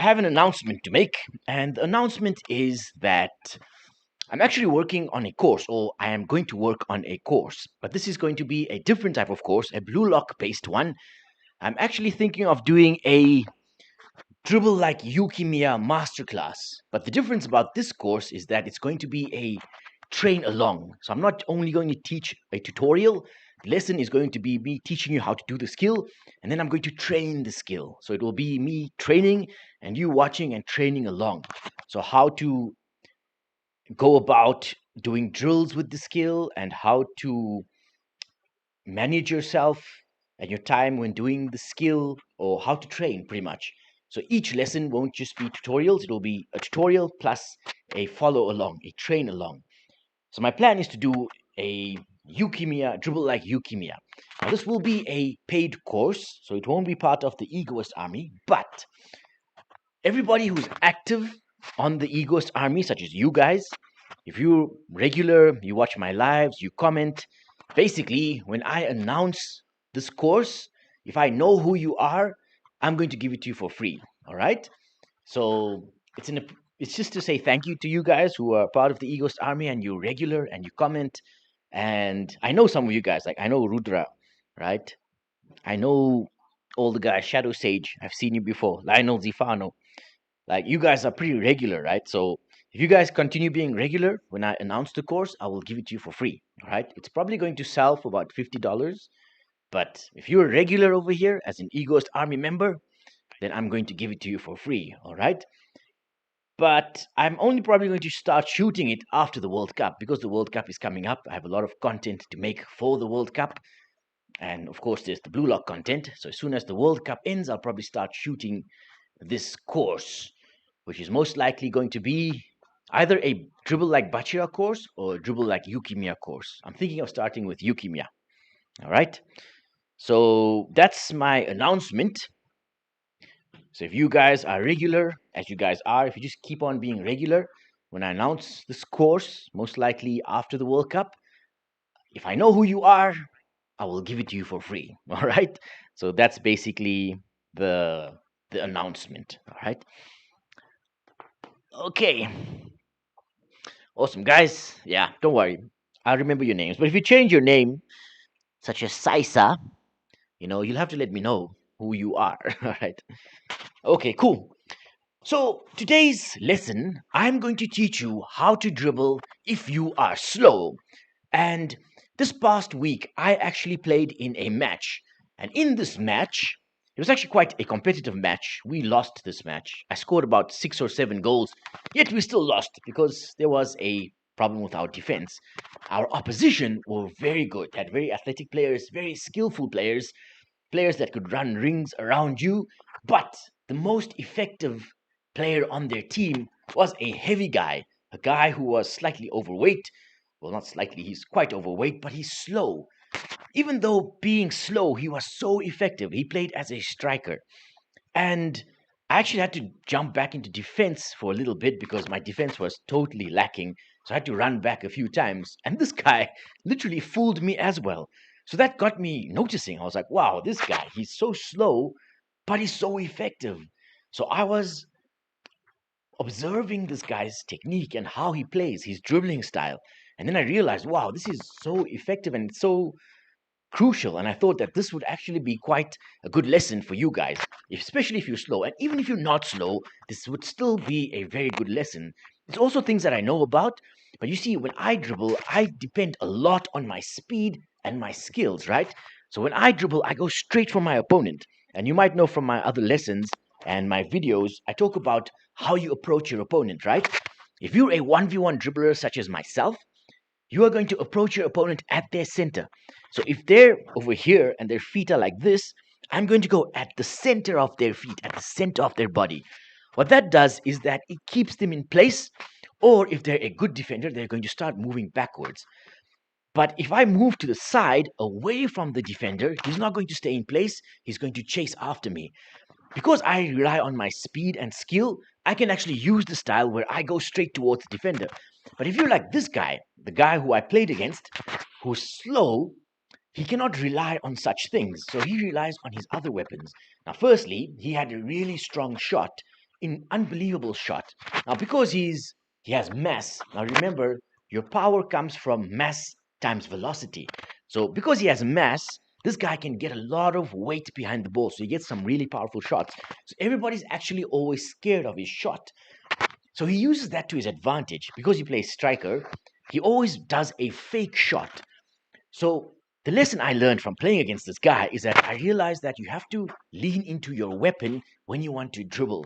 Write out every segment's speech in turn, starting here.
I have an announcement to make, and the announcement is that I'm actually working on a course, or I am going to work on a course, but this is going to be a different type of course, a blue lock based one. I'm actually thinking of doing a dribble like Leukemia masterclass. But the difference about this course is that it's going to be a train along. So I'm not only going to teach a tutorial, the lesson is going to be me teaching you how to do the skill, and then I'm going to train the skill. So it will be me training and you watching and training along. So how to go about doing drills with the skill and how to manage yourself and your time when doing the skill or how to train pretty much. So each lesson won't just be tutorials, it will be a tutorial plus a follow along, a train along. So my plan is to do a Leukemia, dribble like Leukemia. Now this will be a paid course, so it won't be part of the Egoist Army, but everybody who's active on the Egoist Army, such as you guys, if you're regular, you watch my lives, you comment, basically, when I announce this course, if I know who you are, I'm going to give it to you for free. All right. So it's just to say thank you to you guys who are part of the Egoist Army and you're regular and you comment. And I know some of you guys, like I know Rudra, right? I know all the guys, Shadow Sage. I've seen you before. Lionel Zifano. Like you guys are pretty regular, right? So if you guys continue being regular, when I announce the course, I will give it to you for free. All right. It's probably going to sell for about $50. But if you're a regular over here as an Egoist Army member, then I'm going to give it to you for free. All right. But I'm only probably going to start shooting it after the World Cup because the World Cup is coming up. I have a lot of content to make for the World Cup. And of course, there's the Blue Lock content. So as soon as the World Cup ends, I'll probably start shooting this course, which is most likely going to be either a dribble like Bachira course or a dribble like Leukemia course. I'm thinking of starting with Leukemia. All right. So that's my announcement. So if you guys are regular, as you guys are, if you just keep on being regular, when I announce this course, most likely after the World Cup, if I know who you are, I will give it to you for free. All right. So that's basically the announcement. All right. Okay. Awesome, guys. Yeah, don't worry. I'll remember your names. But if you change your name, such as Saisa, you'll have to let me know who you are. All right. Okay, cool. So today's lesson, I'm going to teach you how to dribble if you are slow. And this past week, I actually played in a match. And in this match, it was actually quite a competitive match. We lost this match. I scored about 6 or 7 goals, yet we still lost because there was a problem with our defense. Our opposition were very good, had very athletic players, very skillful players, players that could run rings around you. But the most effective player on their team was a heavy guy, a guy who was slightly overweight. Well, not slightly, he's quite overweight, but he's slow. Even though being slow, he was so effective. He played as a striker. And I actually had to jump back into defense for a little bit because my defense was totally lacking. So I had to run back a few times. And this guy literally fooled me as well. So that got me noticing. I was like, wow, this guy, he's so slow, but he's so effective. So I was observing this guy's technique and how he plays, his dribbling style. And then I realized, wow, this is so effective and so crucial. And I thought that this would actually be quite a good lesson for you guys, especially if you're slow. And even if you're not slow, this would still be a very good lesson. It's also things that I know about. But you see, when I dribble, I depend a lot on my speed and my skills, right? So when I dribble, I go straight for my opponent. And you might know from my other lessons and my videos, I talk about how you approach your opponent, right? If you're a 1v1 dribbler such as myself, you are going to approach your opponent at their center. So if they're over here and their feet are like this, I'm going to go at the center of their feet, at the center of their body. What that does is that it keeps them in place, or if they're a good defender, they're going to start moving backwards. But if I move to the side, away from the defender, he's not going to stay in place, he's going to chase after me. Because I rely on my speed and skill, I can actually use the style where I go straight towards the defender. But if you're like this guy, the guy who I played against, who's slow, he cannot rely on such things. So he relies on his other weapons. Now, firstly, he had a really strong shot, unbelievable shot. Now, because he has mass. Now, remember, your power comes from mass times velocity. So, because he has mass, this guy can get a lot of weight behind the ball. So, he gets some really powerful shots. So, everybody's actually always scared of his shot. So, he uses that to his advantage. Because he plays striker, he always does a fake shot. So, the lesson I learned from playing against this guy is that I realized that you have to lean into your weapon when you want to dribble.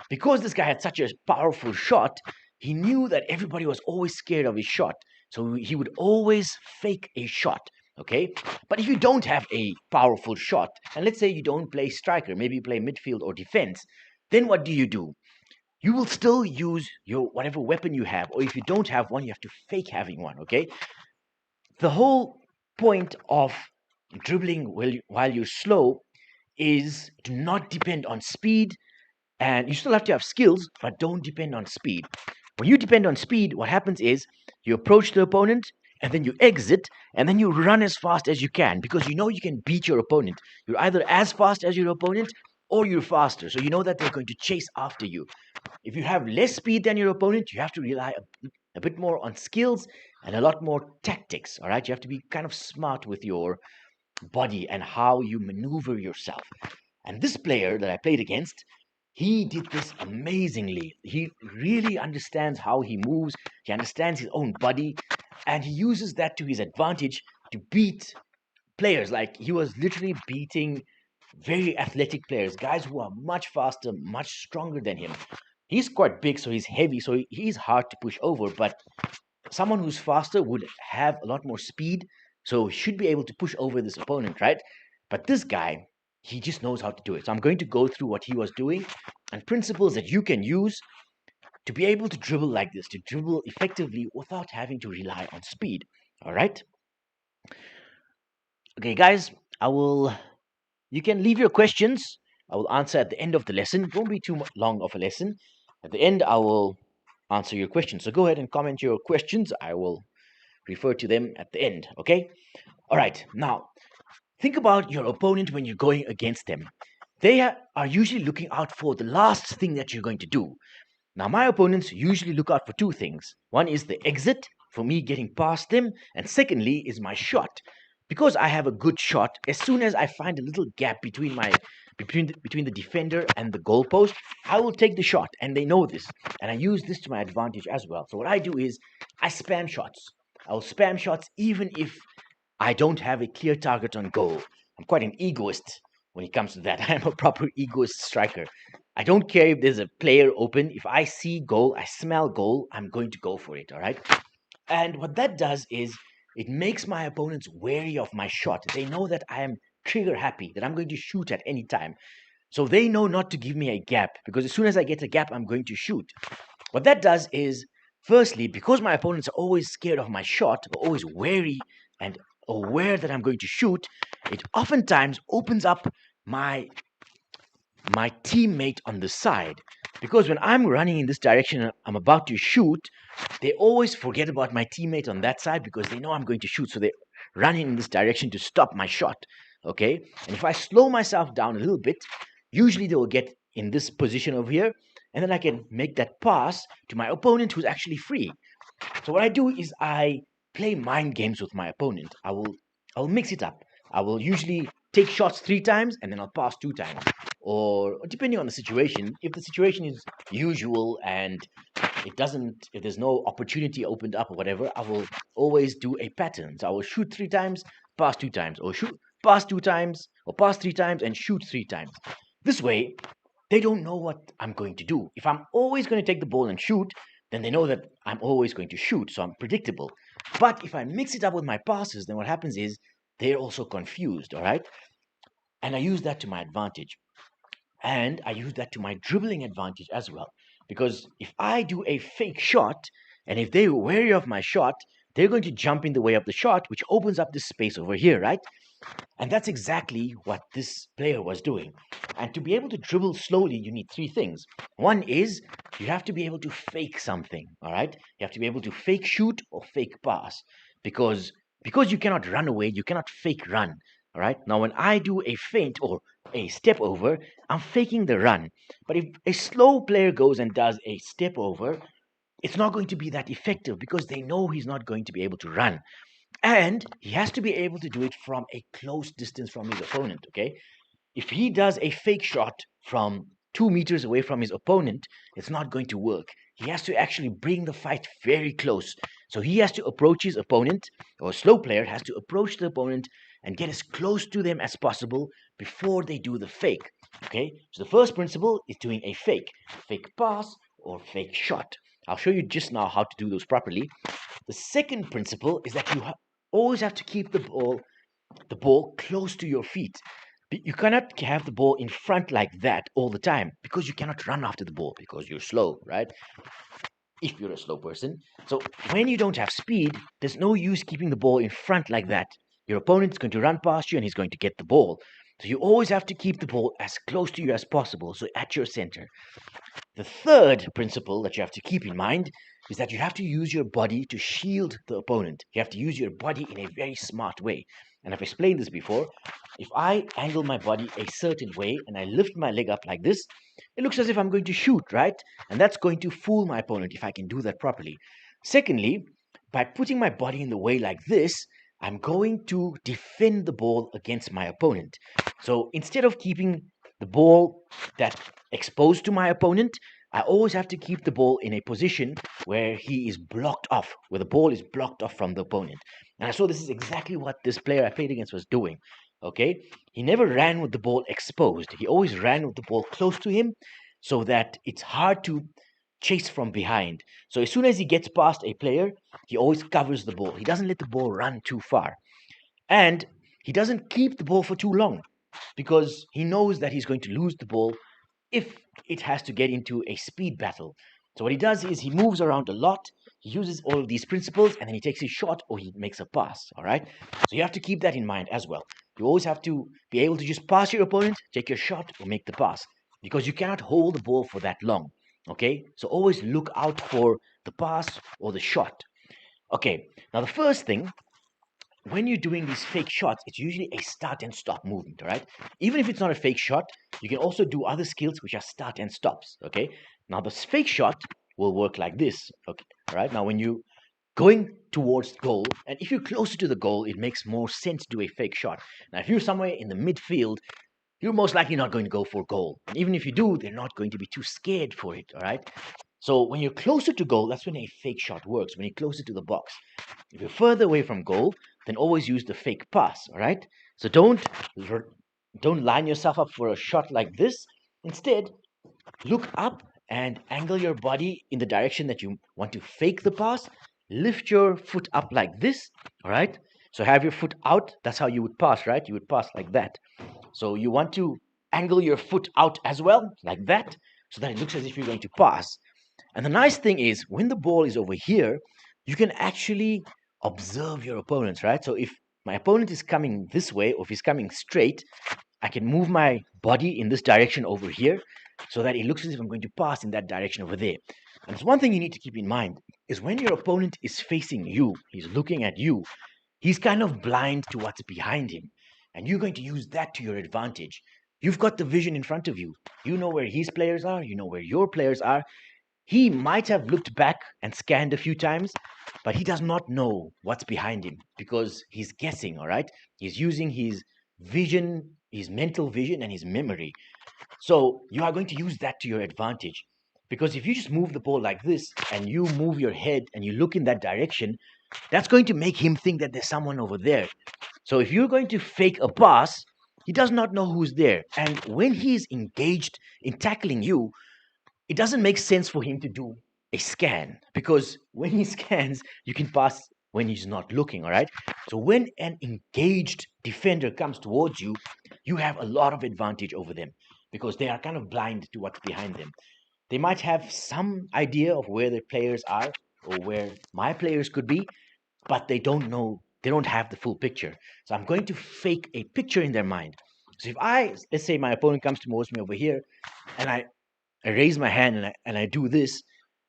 Because this guy had such a powerful shot, he knew that everybody was always scared of his shot. So he would always fake a shot. Okay. But if you don't have a powerful shot, and let's say you don't play striker, maybe you play midfield or defense, then what do? You will still use your whatever weapon you have, or if you don't have one, you have to fake having one. Okay. The whole point of dribbling while you're slow is to not depend on speed, and you still have to have skills, but don't depend on speed. When you depend on speed, what happens is you approach the opponent and then you exit and then you run as fast as you can because you know you can beat your opponent. You're either as fast as your opponent or you're faster, so you know that they're going to chase after you. If you have less speed than your opponent, you have to rely a bit more on skills and a lot more tactics. All right, you have to be kind of smart with your body and how you maneuver yourself. And this player that I played against, he did this amazingly. He really understands how he moves, he understands his own body, and he uses that to his advantage to beat players. Like he was literally beating very athletic players, guys who are much faster, much stronger than him. He's quite big, so he's heavy, so he's hard to push over, but someone who's faster would have a lot more speed, so he should be able to push over this opponent, right? But this guy, he just knows how to do it. So I'm going to go through what he was doing and principles that you can use to be able to dribble like this, to dribble effectively without having to rely on speed. All right? Okay, guys, you can leave your questions. I will answer at the end of the lesson. It won't be too long of a lesson. At the end, I will answer your questions. So go ahead and comment your questions. I will refer to them at the end, okay? All right, now think about your opponent when you're going against them. They are usually looking out for the last thing that you're going to do. Now, my opponents usually look out for two things. One is the exit, for me getting past them, and secondly is my shot. Because I have a good shot, as soon as I find a little gap between the defender and the goalpost, I will take the shot, and they know this, and I use this to my advantage as well. So what I do is I spam shots. I will spam shots even if I don't have a clear target on goal. I'm quite an egoist when it comes to that. I'm a proper egoist striker. I don't care if there's a player open. If I see goal, I smell goal, I'm going to go for it, all right? And what that does is it makes my opponents wary of my shot. They know that I am trigger happy, that I'm going to shoot at any time. So they know not to give me a gap because as soon as I get a gap, I'm going to shoot. What that does is, firstly, because my opponents are always scared of my shot, always wary and aware that I'm going to shoot, it oftentimes opens up my teammate on the side. Because when I'm running in this direction, I'm about to shoot, they always forget about my teammate on that side because they know I'm going to shoot. So they run in this direction to stop my shot. Okay. And if I slow myself down a little bit, usually they will get in this position over here. And then I can make that pass to my opponent who's actually free. So what I do is I play mind games with my opponent. I'll mix it up. I will usually take shots 3 times and then I'll pass 2 times. Or depending on the situation, if the situation is usual and if there's no opportunity opened up or whatever, I will always do a pattern. So I will shoot 3 times, pass 2 times, or pass 2 times, or pass 3 times and shoot 3 times. This way, they don't know what I'm going to do. If I'm always going to take the ball and shoot, then they know that I'm always going to shoot, so I'm predictable. But if I mix it up with my passes, then what happens is they're also confused, all right? And I use that to my advantage. And I use that to my dribbling advantage as well. Because if I do a fake shot, and if they're wary of my shot, they're going to jump in the way of the shot, which opens up this space over here, right? And that's exactly what this player was doing. And to be able to dribble slowly, you need 3 things. One is you have to be able to fake something, all right? You have to be able to fake shoot or fake pass. Because you cannot run away, you cannot fake run. All right. Now, when I do a feint or a step over, I'm faking the run. But if a slow player goes and does a step over, it's not going to be that effective because they know he's not going to be able to run. And he has to be able to do it from a close distance from his opponent. Okay. If he does a fake shot from 2 meters away from his opponent, it's not going to work. He has to actually bring the fight very close. So he has to approach his opponent, or a slow player has to approach the opponent and get as close to them as possible before they do the fake. Okay, so the first principle is doing a fake pass or fake shot. I'll show you just now how to do those properly. The second principle is that you always have to keep the ball close to your feet. You cannot have the ball in front like that all the time because you cannot run after the ball because you're slow, right? If you're a slow person. So when you don't have speed, there's no use keeping the ball in front like that. Your opponent's going to run past you and he's going to get the ball. So you always have to keep the ball as close to you as possible, so at your center. The third principle that you have to keep in mind is that you have to use your body to shield the opponent. You have to use your body in a very smart way. And I've explained this before. If I angle my body a certain way and I lift my leg up like this, it looks as if I'm going to shoot, right? And that's going to fool my opponent if I can do that properly. Secondly, by putting my body in the way like this, I'm going to defend the ball against my opponent. So instead of keeping the ball that exposed to my opponent, I always have to keep the ball in a position where he is blocked off, where the ball is blocked off from the opponent. And I saw this is exactly what this player I played against was doing. Okay, he never ran with the ball exposed. He always ran with the ball close to him so that it's hard to chase from behind. So as soon as he gets past a player, he always covers the ball. He doesn't let the ball run too far. And he doesn't keep the ball for too long because he knows that he's going to lose the ball if it has to get into a speed battle. So what he does is he moves around a lot. He uses all of these principles and then he takes his shot or he makes a pass. All right. So you have to keep that in mind as well. You always have to be able to just pass your opponent, take your shot or make the pass because you cannot hold the ball for that long. Okay. So always look out for the pass or the shot. Okay. Now the first thing, when you're doing these fake shots, it's usually a start and stop movement, all right? Even if it's not a fake shot, you can also do other skills which are start and stops, okay? Now, the fake shot will work like this, okay? All right, now when you going towards goal, and if you're closer to the goal, it makes more sense to do a fake shot. Now, if you're somewhere in the midfield, you're most likely not going to go for goal. And even if you do, they're not going to be too scared for it, all right? So when you're closer to goal, that's when a fake shot works, when you're closer to the box. If you're further away from goal, then always use the fake pass, all right? So don't line yourself up for a shot like this. Instead, look up and angle your body in the direction that you want to fake the pass. Lift your foot up like this, all right? So have your foot out. That's how you would pass, right? You would pass like that. So you want to angle your foot out as well, like that, so that it looks as if you're going to pass. And the nice thing is, when the ball is over here, you can actually observe your opponents, right? So if my opponent is coming this way, or if he's coming straight, I can move my body in this direction over here so that it looks as if I'm going to pass in that direction over there. And there's one thing you need to keep in mind is when your opponent is facing you, he's looking at you, he's kind of blind to what's behind him. And you're going to use that to your advantage. You've got the vision in front of you. You know where his players are, you know where your players are. He might have looked back and scanned a few times, but he does not know what's behind him because he's guessing, all right? He's using his vision, his mental vision, and his memory. So you are going to use that to your advantage because if you just move the ball like this and you move your head and you look in that direction, that's going to make him think that there's someone over there. So if you're going to fake a pass, he does not know who's there. And when he's engaged in tackling you, it doesn't make sense for him to do a scan because when he scans, you can pass when he's not looking, all right? So when an engaged defender comes towards you, you have a lot of advantage over them because they are kind of blind to what's behind them. They might have some idea of where their players are or where my players could be, but they don't know, they don't have the full picture. So I'm going to fake a picture in their mind. So if let's say my opponent comes towards me over here and I raise my hand and I do this,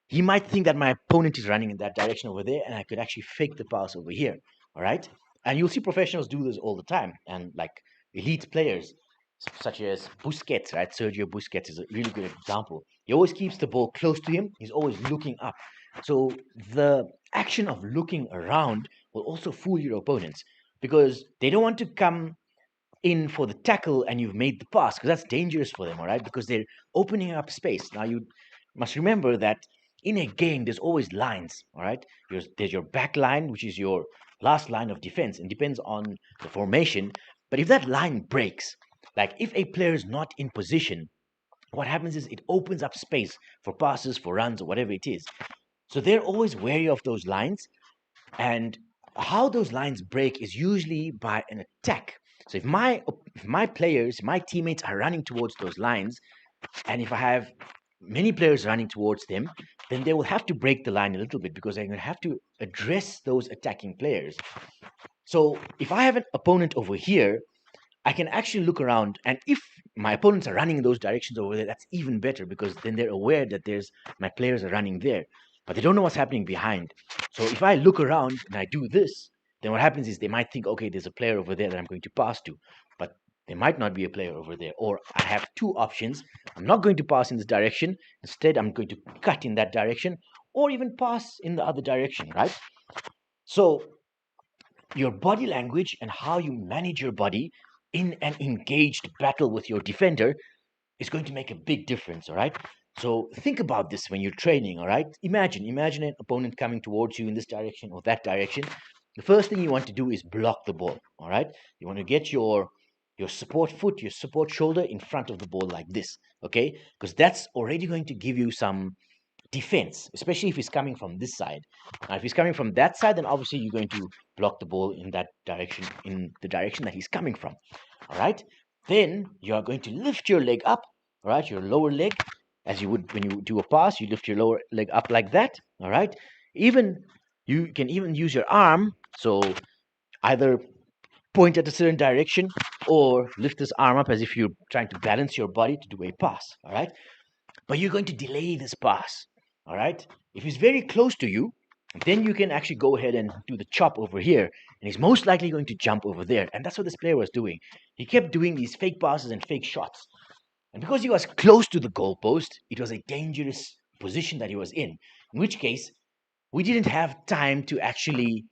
he might think that my opponent is running in that direction over there and I could actually fake the pass over here, all right? And you'll see professionals do this all the time. And like elite players, such as Busquets, right? Sergio Busquets is a really good example. He always keeps the ball close to him. He's always looking up. So the action of looking around will also fool your opponents because they don't want to come in for the tackle and you've made the pass because that's dangerous for them, all right? Because they're opening up space. Now you must remember that in a game there's always lines, all right? There's your back line, which is your last line of defense, and depends on the formation. But if that line breaks, like if a player is not in position, what happens is it opens up space for passes, for runs, or whatever it is. So they're always wary of those lines. And how those lines break is usually by an attack. So if my players, my teammates are running towards those lines, and if I have many players running towards them, then they will have to break the line a little bit because they're going to have to address those attacking players. So if I have an opponent over here, I can actually look around, and if my opponents are running in those directions over there, that's even better because then they're aware that there's my players are running there, but they don't know what's happening behind. So if I look around and I do this, then what happens is they might think, okay, there's a player over there that I'm going to pass to, but there might not be a player over there. Or I have two options. I'm not going to pass in this direction. Instead, I'm going to cut in that direction, or even pass in the other direction, right? So your body language and how you manage your body in an engaged battle with your defender is going to make a big difference, all right? So think about this when you're training, all right? Imagine an opponent coming towards you in this direction or that direction. The first thing you want to do is block the ball, all right? You want to get your support foot, your support shoulder in front of the ball like this, okay? Because that's already going to give you some defense, especially if he's coming from this side. Now, if he's coming from that side, then obviously you're going to block the ball in that direction, in the direction that he's coming from. All right. Then you are going to lift your leg up, all right, your lower leg, as you would when you do a pass. You lift your lower leg up like that. All right. Even you can even use your arm. So either point at a certain direction or lift this arm up as if you're trying to balance your body to do a pass. All right. But you're going to delay this pass. All right. If he's very close to you, then you can actually go ahead and do the chop over here. And he's most likely going to jump over there. And that's what this player was doing. He kept doing these fake passes and fake shots. And because he was close to the goalpost, it was a dangerous position that he was in which case we didn't have time to actually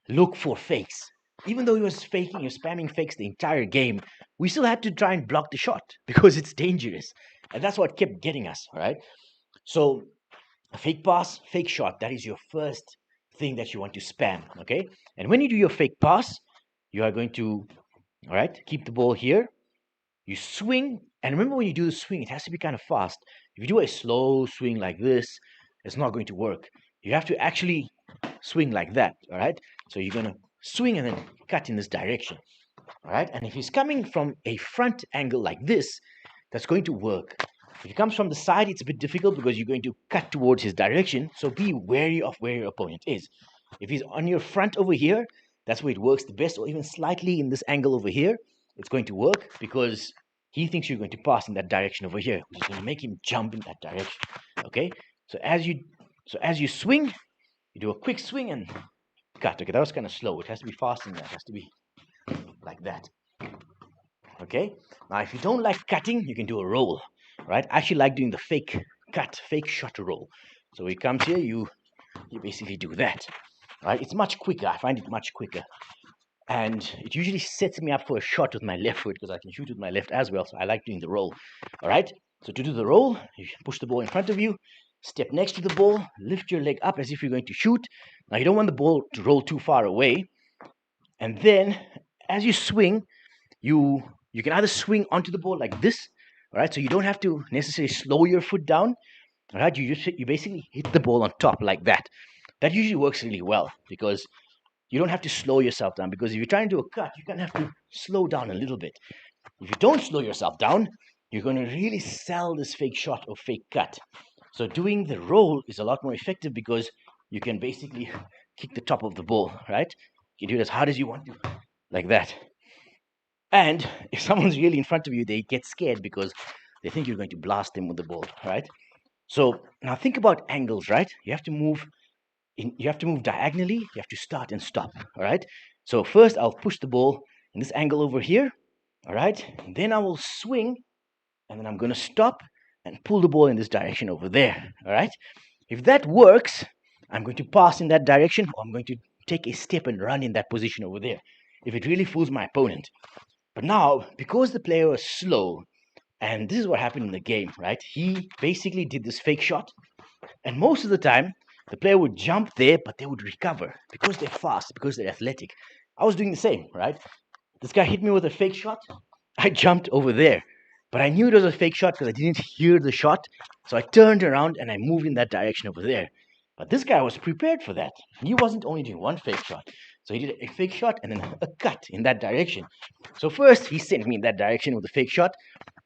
look for fakes. Even though he was faking, he was spamming fakes the entire game, we still had to try and block the shot because it's dangerous. And that's what kept getting us, all right? So a fake pass, fake shot, that is your first thing that you want to spam, okay? And when you do your fake pass, you are going to, all right, keep the ball here. You swing, and remember when you do the swing, it has to be kind of fast. If you do a slow swing like this, it's not going to work. You have to actually swing like that, all right? So you're going to swing and then cut in this direction, all right? And if he's coming from a front angle like this, that's going to work. If he comes from the side, it's a bit difficult because you're going to cut towards his direction. So be wary of where your opponent is. If he's on your front over here, that's where it works the best, or even slightly in this angle over here, it's going to work because he thinks you're going to pass in that direction over here, which is going to make him jump in that direction. Okay? So as you swing, you do a quick swing and cut. Okay, that was kind of slow. It has to be fast in that. It has to be like that. Okay? Now, if you don't like cutting, you can do a roll. Right? I actually like doing the fake cut, fake shot roll. So when it comes here, you basically do that. Right? It's much quicker. I find it much quicker. And it usually sets me up for a shot with my left foot because I can shoot with my left as well. So I like doing the roll. All right? So to do the roll, you push the ball in front of you, step next to the ball, lift your leg up as if you're going to shoot. Now, you don't want the ball to roll too far away. And then as you swing, you can either swing onto the ball like this. All right, so you don't have to necessarily slow your foot down. All right, you basically hit the ball on top like that. That usually works really well because you don't have to slow yourself down. Because if you're trying to do a cut, you kind of have to slow down a little bit. If you don't slow yourself down, you're going to really sell this fake shot or fake cut. So doing the roll is a lot more effective because you can basically kick the top of the ball. Right, you can do it as hard as you want to, like that. And if someone's really in front of you, they get scared because they think you're going to blast them with the ball, right? So now think about angles, right? You have to move diagonally. You have to start and stop, all right? So first I'll push the ball in this angle over here, all right? And then I will swing, and then I'm going to stop and pull the ball in this direction over there, all right? If that works, I'm going to pass in that direction, or I'm going to take a step and run in that position over there, if it really fools my opponent. But now, because the player was slow, and this is what happened in the game, right? He basically did this fake shot, and most of the time, the player would jump there, but they would recover because they're fast, because they're athletic. I was doing the same, right? This guy hit me with a fake shot. I jumped over there, but I knew it was a fake shot because I didn't hear the shot. So I turned around and I moved in that direction over there. But this guy was prepared for that. He wasn't only doing one fake shot. So he did a fake shot and then a cut in that direction. So first he sent me in that direction with a fake shot.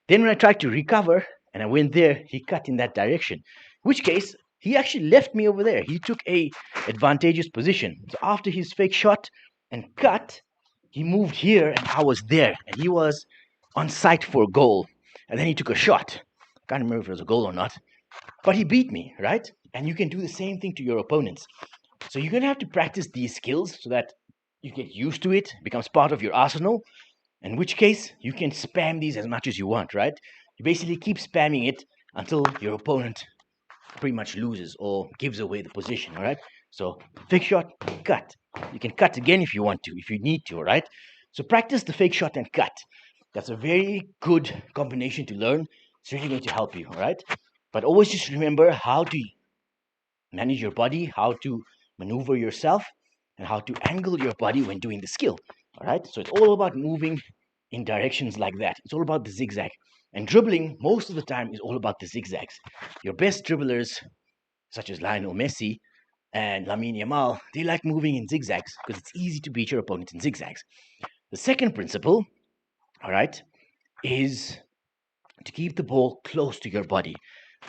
Then when I tried to recover and I went there, he cut in that direction. In which case, he actually left me over there. He took a advantageous position. So after his fake shot and cut, he moved here and I was there. And he was on sight for a goal. And then he took a shot. I can't remember if it was a goal or not. But he beat me, right? And you can do the same thing to your opponents. So you're going to have to practice these skills so that you get used to it, becomes part of your arsenal, in which case you can spam these as much as you want, right? You basically keep spamming it until your opponent pretty much loses or gives away the position, all right? So fake shot, cut. You can cut again if you want to, if you need to, all right? So practice the fake shot and cut. That's a very good combination to learn. It's really going to help you, all right? But always just remember how to manage your body, how to maneuver yourself, and how to angle your body when doing the skill, all right? So it's all about moving in directions like that. It's all about the zigzag. And dribbling, most of the time, is all about the zigzags. Your best dribblers, such as Lionel Messi and Lamine Yamal, they like moving in zigzags because it's easy to beat your opponent in zigzags. The second principle, all right, is to keep the ball close to your body.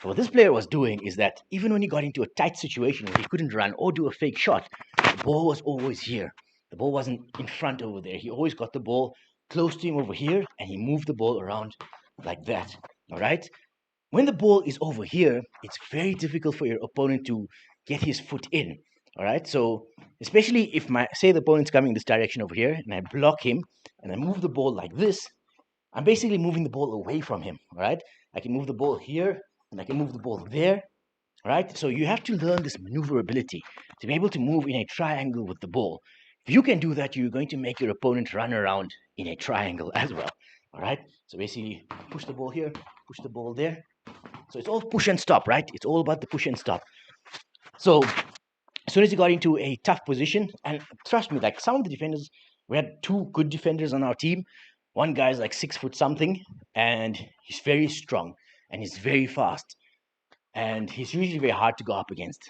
So what this player was doing is that even when he got into a tight situation where he couldn't run or do a fake shot, the ball was always here. The ball wasn't in front over there. He always got the ball close to him over here, and he moved the ball around like that, all right? When the ball is over here, it's very difficult for your opponent to get his foot in, all right? So especially if say the opponent's coming this direction over here, and I block him, and I move the ball like this, I'm basically moving the ball away from him, all right? I can move the ball here, and I can move the ball there, all right? So you have to learn this maneuverability to be able to move in a triangle with the ball. If you can do that, you're going to make your opponent run around in a triangle as well, all right? So basically, push the ball here, push the ball there. So it's all push and stop, right? It's all about the push and stop. So as soon as he got into a tough position, and trust me, like some of the defenders, we had two good defenders on our team. One guy's like 6 foot something, and he's very strong, and he's very fast. And he's usually very hard to go up against.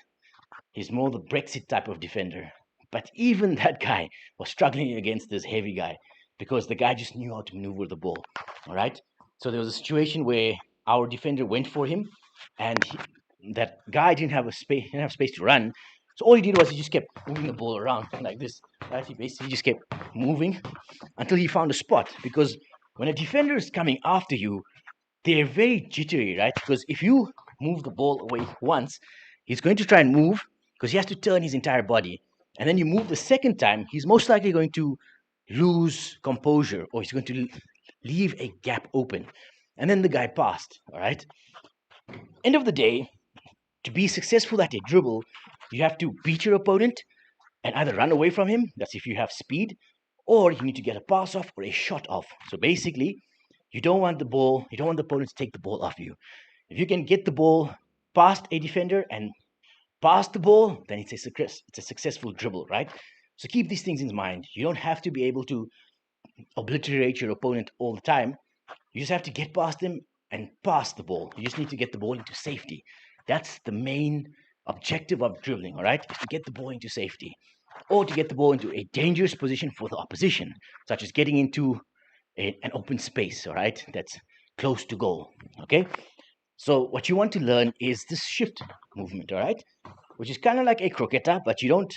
He's more the Brexit type of defender. But even that guy was struggling against this heavy guy because the guy just knew how to maneuver the ball, all right? So there was a situation where our defender went for him, and that guy didn't have space to run. So all he did was he just kept moving the ball around like this, right? He basically just kept moving until he found a spot. Because when a defender is coming after you, they're very jittery, right? Because if you move the ball away once, he's going to try and move because he has to turn his entire body. And then you move the second time, he's most likely going to lose composure, or he's going to leave a gap open. And then the guy passed, all right? End of the day, to be successful at a dribble, you have to beat your opponent and either run away from him, that's if you have speed, or you need to get a pass off or a shot off. So basically, you don't want the opponent to take the ball off you. If you can get the ball past a defender and pass the ball, then it's a successful dribble, right? So keep these things in mind. You don't have to be able to obliterate your opponent all the time. You just have to get past them and pass the ball. You just need to get the ball into safety. That's the main objective of dribbling, all right? Is to get the ball into safety, or to get the ball into a dangerous position for the opposition, such as getting into an open space, all right? That's close to goal, okay? So what you want to learn is this shift movement, all right? Which is kind of like a croqueta, but you don't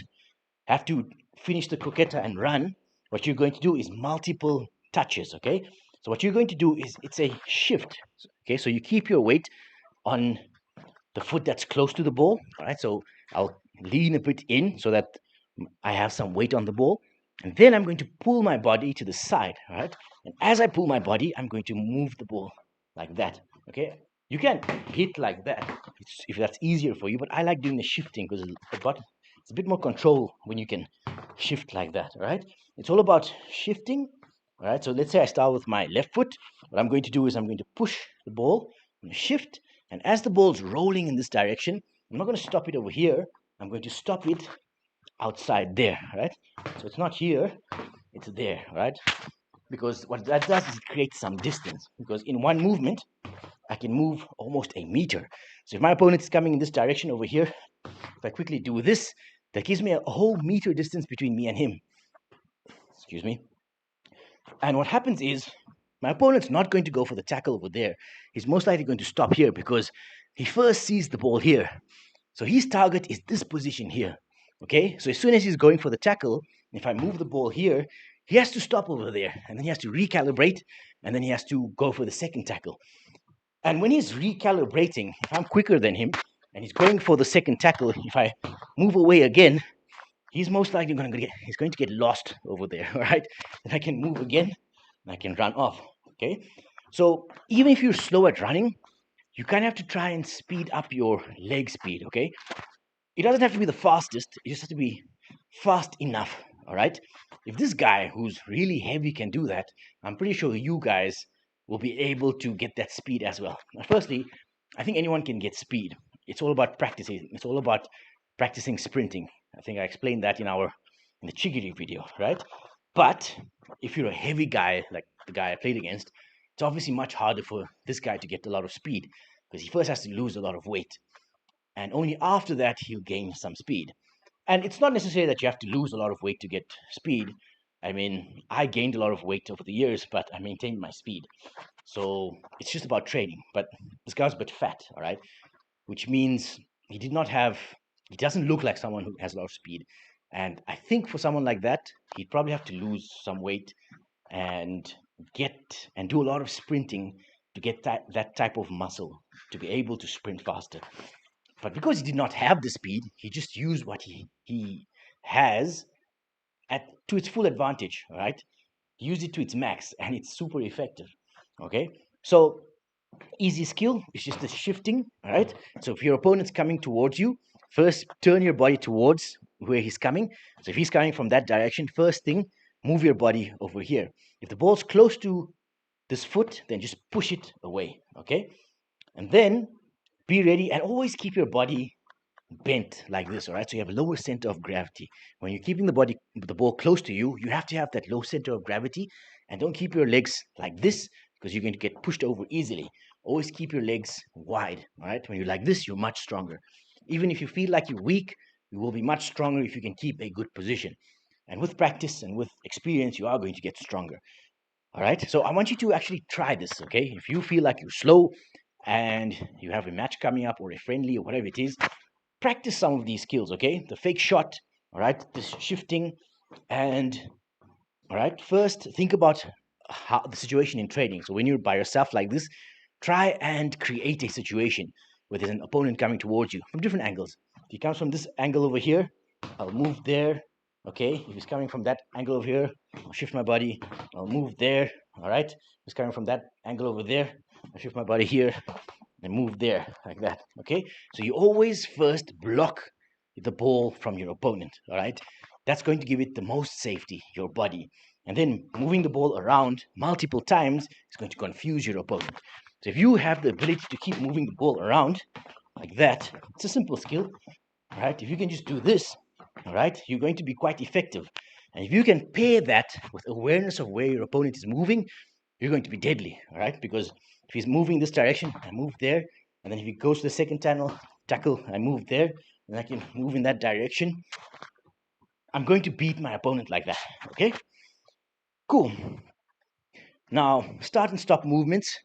have to finish the croqueta and run. What you're going to do is multiple touches, okay? So what you're going to do is it's a shift, okay? So you keep your weight on the foot that's close to the ball, all right? So I'll lean a bit in so that I have some weight on the ball. And then I'm going to pull my body to the side, right? And as I pull my body, I'm going to move the ball like that, okay? You can hit like that if that's easier for you, but I like doing the shifting because it's a bit more control when you can shift like that, right? It's all about shifting, all right? So let's say I start with my left foot. What I'm going to do is I'm going to push the ball, I'm going to shift, and as the ball's rolling in this direction, I'm not going to stop it over here. I'm going to stop it outside there, right? So it's not here, it's there, right? Because what that does is it creates some distance. Because in one movement, I can move almost a meter. So if my opponent is coming in this direction over here, if I quickly do this, that gives me a whole meter distance between me and him. Excuse me. And what happens is my opponent's not going to go for the tackle over there. He's most likely going to stop here because he first sees the ball here. So his target is this position here. Okay, so as soon as he's going for the tackle, if I move the ball here, he has to stop over there, and then he has to recalibrate, and then he has to go for the second tackle. And when he's recalibrating, if I'm quicker than him, and he's going for the second tackle, if I move away again, he's most likely going to get lost over there, right? And I can move again, and I can run off, okay? So even if you're slow at running, you kind of have to try and speed up your leg speed, okay? It doesn't have to be the fastest, it just has to be fast enough, all right? If this guy who's really heavy can do that, I'm pretty sure you guys will be able to get that speed as well. Now, firstly, I think anyone can get speed. It's all about practicing. It's all about practicing sprinting. I think I explained that in the Chigiri video, right? But if you're a heavy guy, like the guy I played against, it's obviously much harder for this guy to get a lot of speed because he first has to lose a lot of weight. And only after that, he'll gain some speed. And it's not necessary that you have to lose a lot of weight to get speed. I mean, I gained a lot of weight over the years, but I maintained my speed. So it's just about training. But this guy's a bit fat, all right? Which means he doesn't look like someone who has a lot of speed. And I think for someone like that, he'd probably have to lose some weight and do a lot of sprinting to get that type of muscle to be able to sprint faster. But because he did not have the speed, he just used what he has to its full advantage, right? He used it to its max, and it's super effective, okay? So easy skill is just the shifting, all right? So if your opponent's coming towards you, first turn your body towards where he's coming. So if he's coming from that direction, first thing, move your body over here. If the ball's close to this foot, then just push it away, okay? And then be ready and always keep your body bent like this, all right? So you have a lower center of gravity. When you're keeping the ball close to you, you have to have that low center of gravity, and don't keep your legs like this because you're going to get pushed over easily. Always keep your legs wide, all right? When you're like this, you're much stronger. Even if you feel like you're weak, you will be much stronger if you can keep a good position. And with practice and with experience, you are going to get stronger. All right, so I want you to actually try this, okay? If you feel like you're slow and you have a match coming up or a friendly or whatever it is, practice some of these skills, okay? The fake shot, all right, this shifting, and all right, first think about how the situation in trading. So when you're by yourself like this, try and create a situation where there's an opponent coming towards you from different angles. If he comes from this angle over here, I'll move there. Okay, if he's coming from that angle over here, I'll shift my body, I'll move there. All right, if he's coming from that angle over there, I'll shift my body here and move there like that. Okay, so you always first block the ball from your opponent. All right, that's going to give it the most safety, your body. And then moving the ball around multiple times is going to confuse your opponent. So if you have the ability to keep moving the ball around like that, it's a simple skill. All right, if you can just do this, all right, you're going to be quite effective. And if you can pair that with awareness of where your opponent is moving, you're going to be deadly, all right? Because if he's moving this direction, I move there. And then if he goes to the second tackle, I move there. And I can move in that direction. I'm going to beat my opponent like that, okay? Cool. Now, start and stop movements,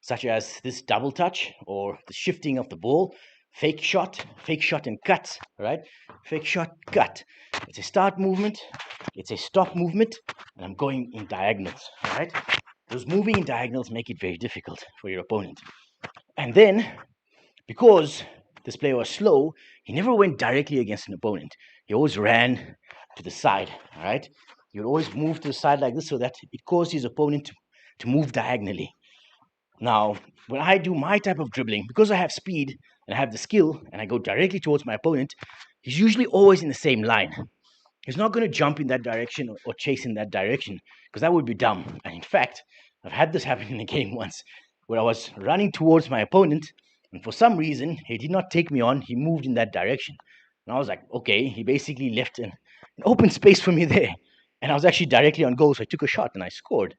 such as this double touch or the shifting of the ball, fake shot and cut, right? Fake shot, cut. It's a start movement, it's a stop movement, and I'm going in diagonals, right? Those moving in diagonals make it very difficult for your opponent. And then, because this player was slow, he never went directly against an opponent. He always ran to the side, all right? You'll always move to the side like this so that it causes his opponent to move diagonally. Now, when I do my type of dribbling, because I have speed and I have the skill and I go directly towards my opponent, he's usually always in the same line. He's not going to jump in that direction or chase in that direction because that would be dumb. And in fact, I've had this happen in a game once where I was running towards my opponent and for some reason he did not take me on. He moved in that direction. And I was like, okay, he basically left an open space for me there. And I was actually directly on goal, so I took a shot and I scored.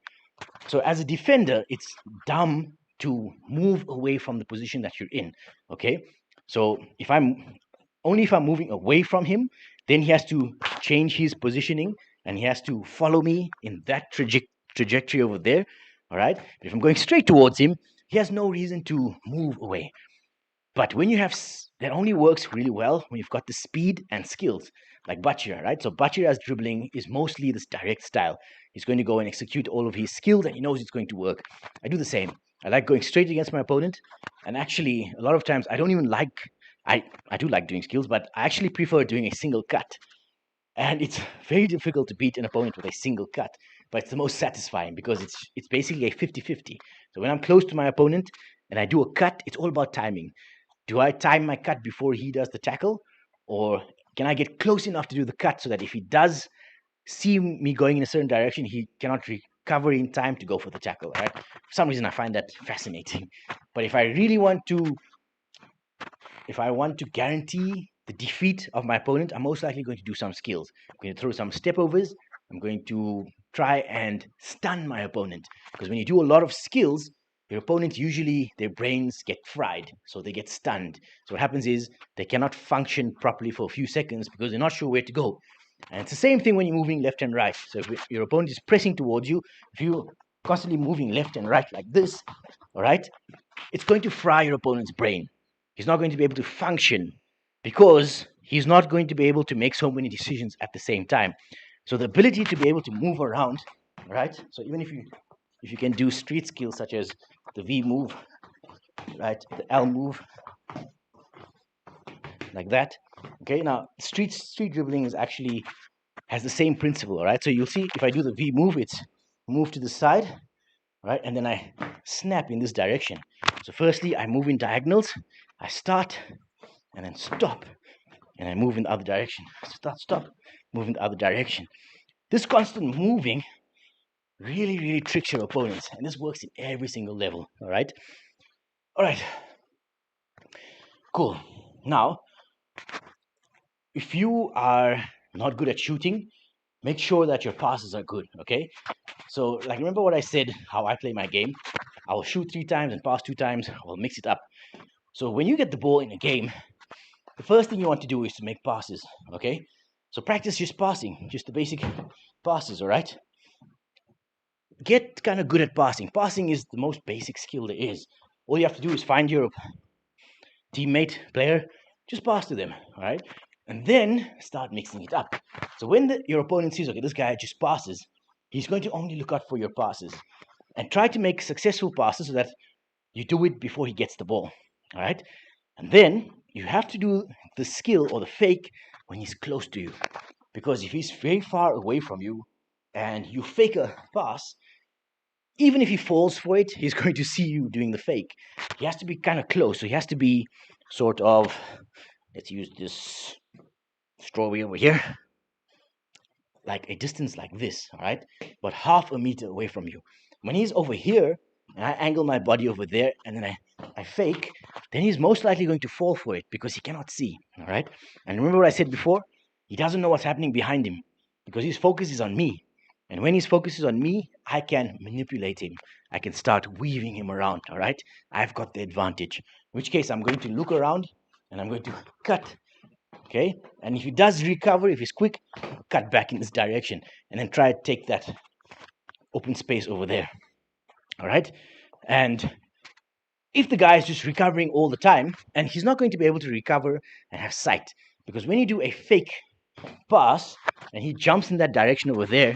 So as a defender, it's dumb to move away from the position that you're in. Okay. So if I'm moving away from him, then he has to change his positioning and he has to follow me in that trajectory over there. All right. But if I'm going straight towards him, he has no reason to move away. But when you have that only works really well when you've got the speed and skills like Bachira, right? So Bachira's dribbling is mostly this direct style. He's going to go and execute all of his skills and he knows it's going to work. I do the same. I like going straight against my opponent. And actually, a lot of times I don't even like, I do like doing skills, but I actually prefer doing a single cut. And it's very difficult to beat an opponent with a single cut, but it's the most satisfying because it's basically a 50-50. So when I'm close to my opponent and I do a cut, it's all about timing. Do I time my cut before he does the tackle? Or can I get close enough to do the cut so that if he does see me going in a certain direction, he cannot recover in time to go for the tackle, right? For some reason, I find that fascinating. But if I want to guarantee the defeat of my opponent, I'm most likely going to do some skills. I'm going to throw some step overs. I'm going to try and stun my opponent. Because when you do a lot of skills, your opponent usually, their brains get fried, so they get stunned. So what happens is they cannot function properly for a few seconds because they're not sure where to go. And it's the same thing when you're moving left and right. So if your opponent is pressing towards you, if you're constantly moving left and right like this, all right, it's going to fry your opponent's brain. He's not going to be able to function because he's not going to be able to make so many decisions at the same time. So the ability to be able to move around, right? So even if you can do street skills such as the V move, right, the L move, like that. Okay, now street dribbling is actually has the same principle, all right? So you'll see if I do the V move, it's move to the side, right? And then I snap in this direction. So firstly, I move in diagonals, I start and then stop, and I move in the other direction. Stop, move in the other direction. This constant moving really tricks your opponents, and this works in every single level, all right? All right, cool. Now, if you are not good at shooting, make sure that your passes are good, okay? So, like, remember what I said, how I play my game? I will shoot 3 times and pass 2 times. I will mix it up. So when you get the ball in a game, the first thing you want to do is to make passes, okay? So practice just passing, just the basic passes, all right? Get kind of good at passing. Passing is the most basic skill there is. All you have to do is find your teammate, player, just pass to them, all right? And then start mixing it up. So when your opponent sees, okay, this guy just passes, he's going to only look out for your passes. And try to make successful passes so that you do it before he gets the ball, all right? And then you have to do the skill or the fake when he's close to you. Because if he's very far away from you and you fake a pass, even if he falls for it, he's going to see you doing the fake. He has to be kind of close. So he has to be sort of, let's use this strawberry over here, like a distance like this, all right? But half a meter away from you. When he's over here, and I angle my body over there, and then I fake, then he's most likely going to fall for it because he cannot see, all right? And remember what I said before? He doesn't know what's happening behind him because his focus is on me. And when his focus is on me, I can manipulate him. I can start weaving him around, all right? I've got the advantage. In which case, I'm going to look around, and I'm going to cut, okay? And if he does recover, if he's quick, cut back in this direction, and then try to take that open space over there, all right? And if the guy is just recovering all the time, and he's not going to be able to recover and have sight, because when you do a fake pass, and he jumps in that direction over there,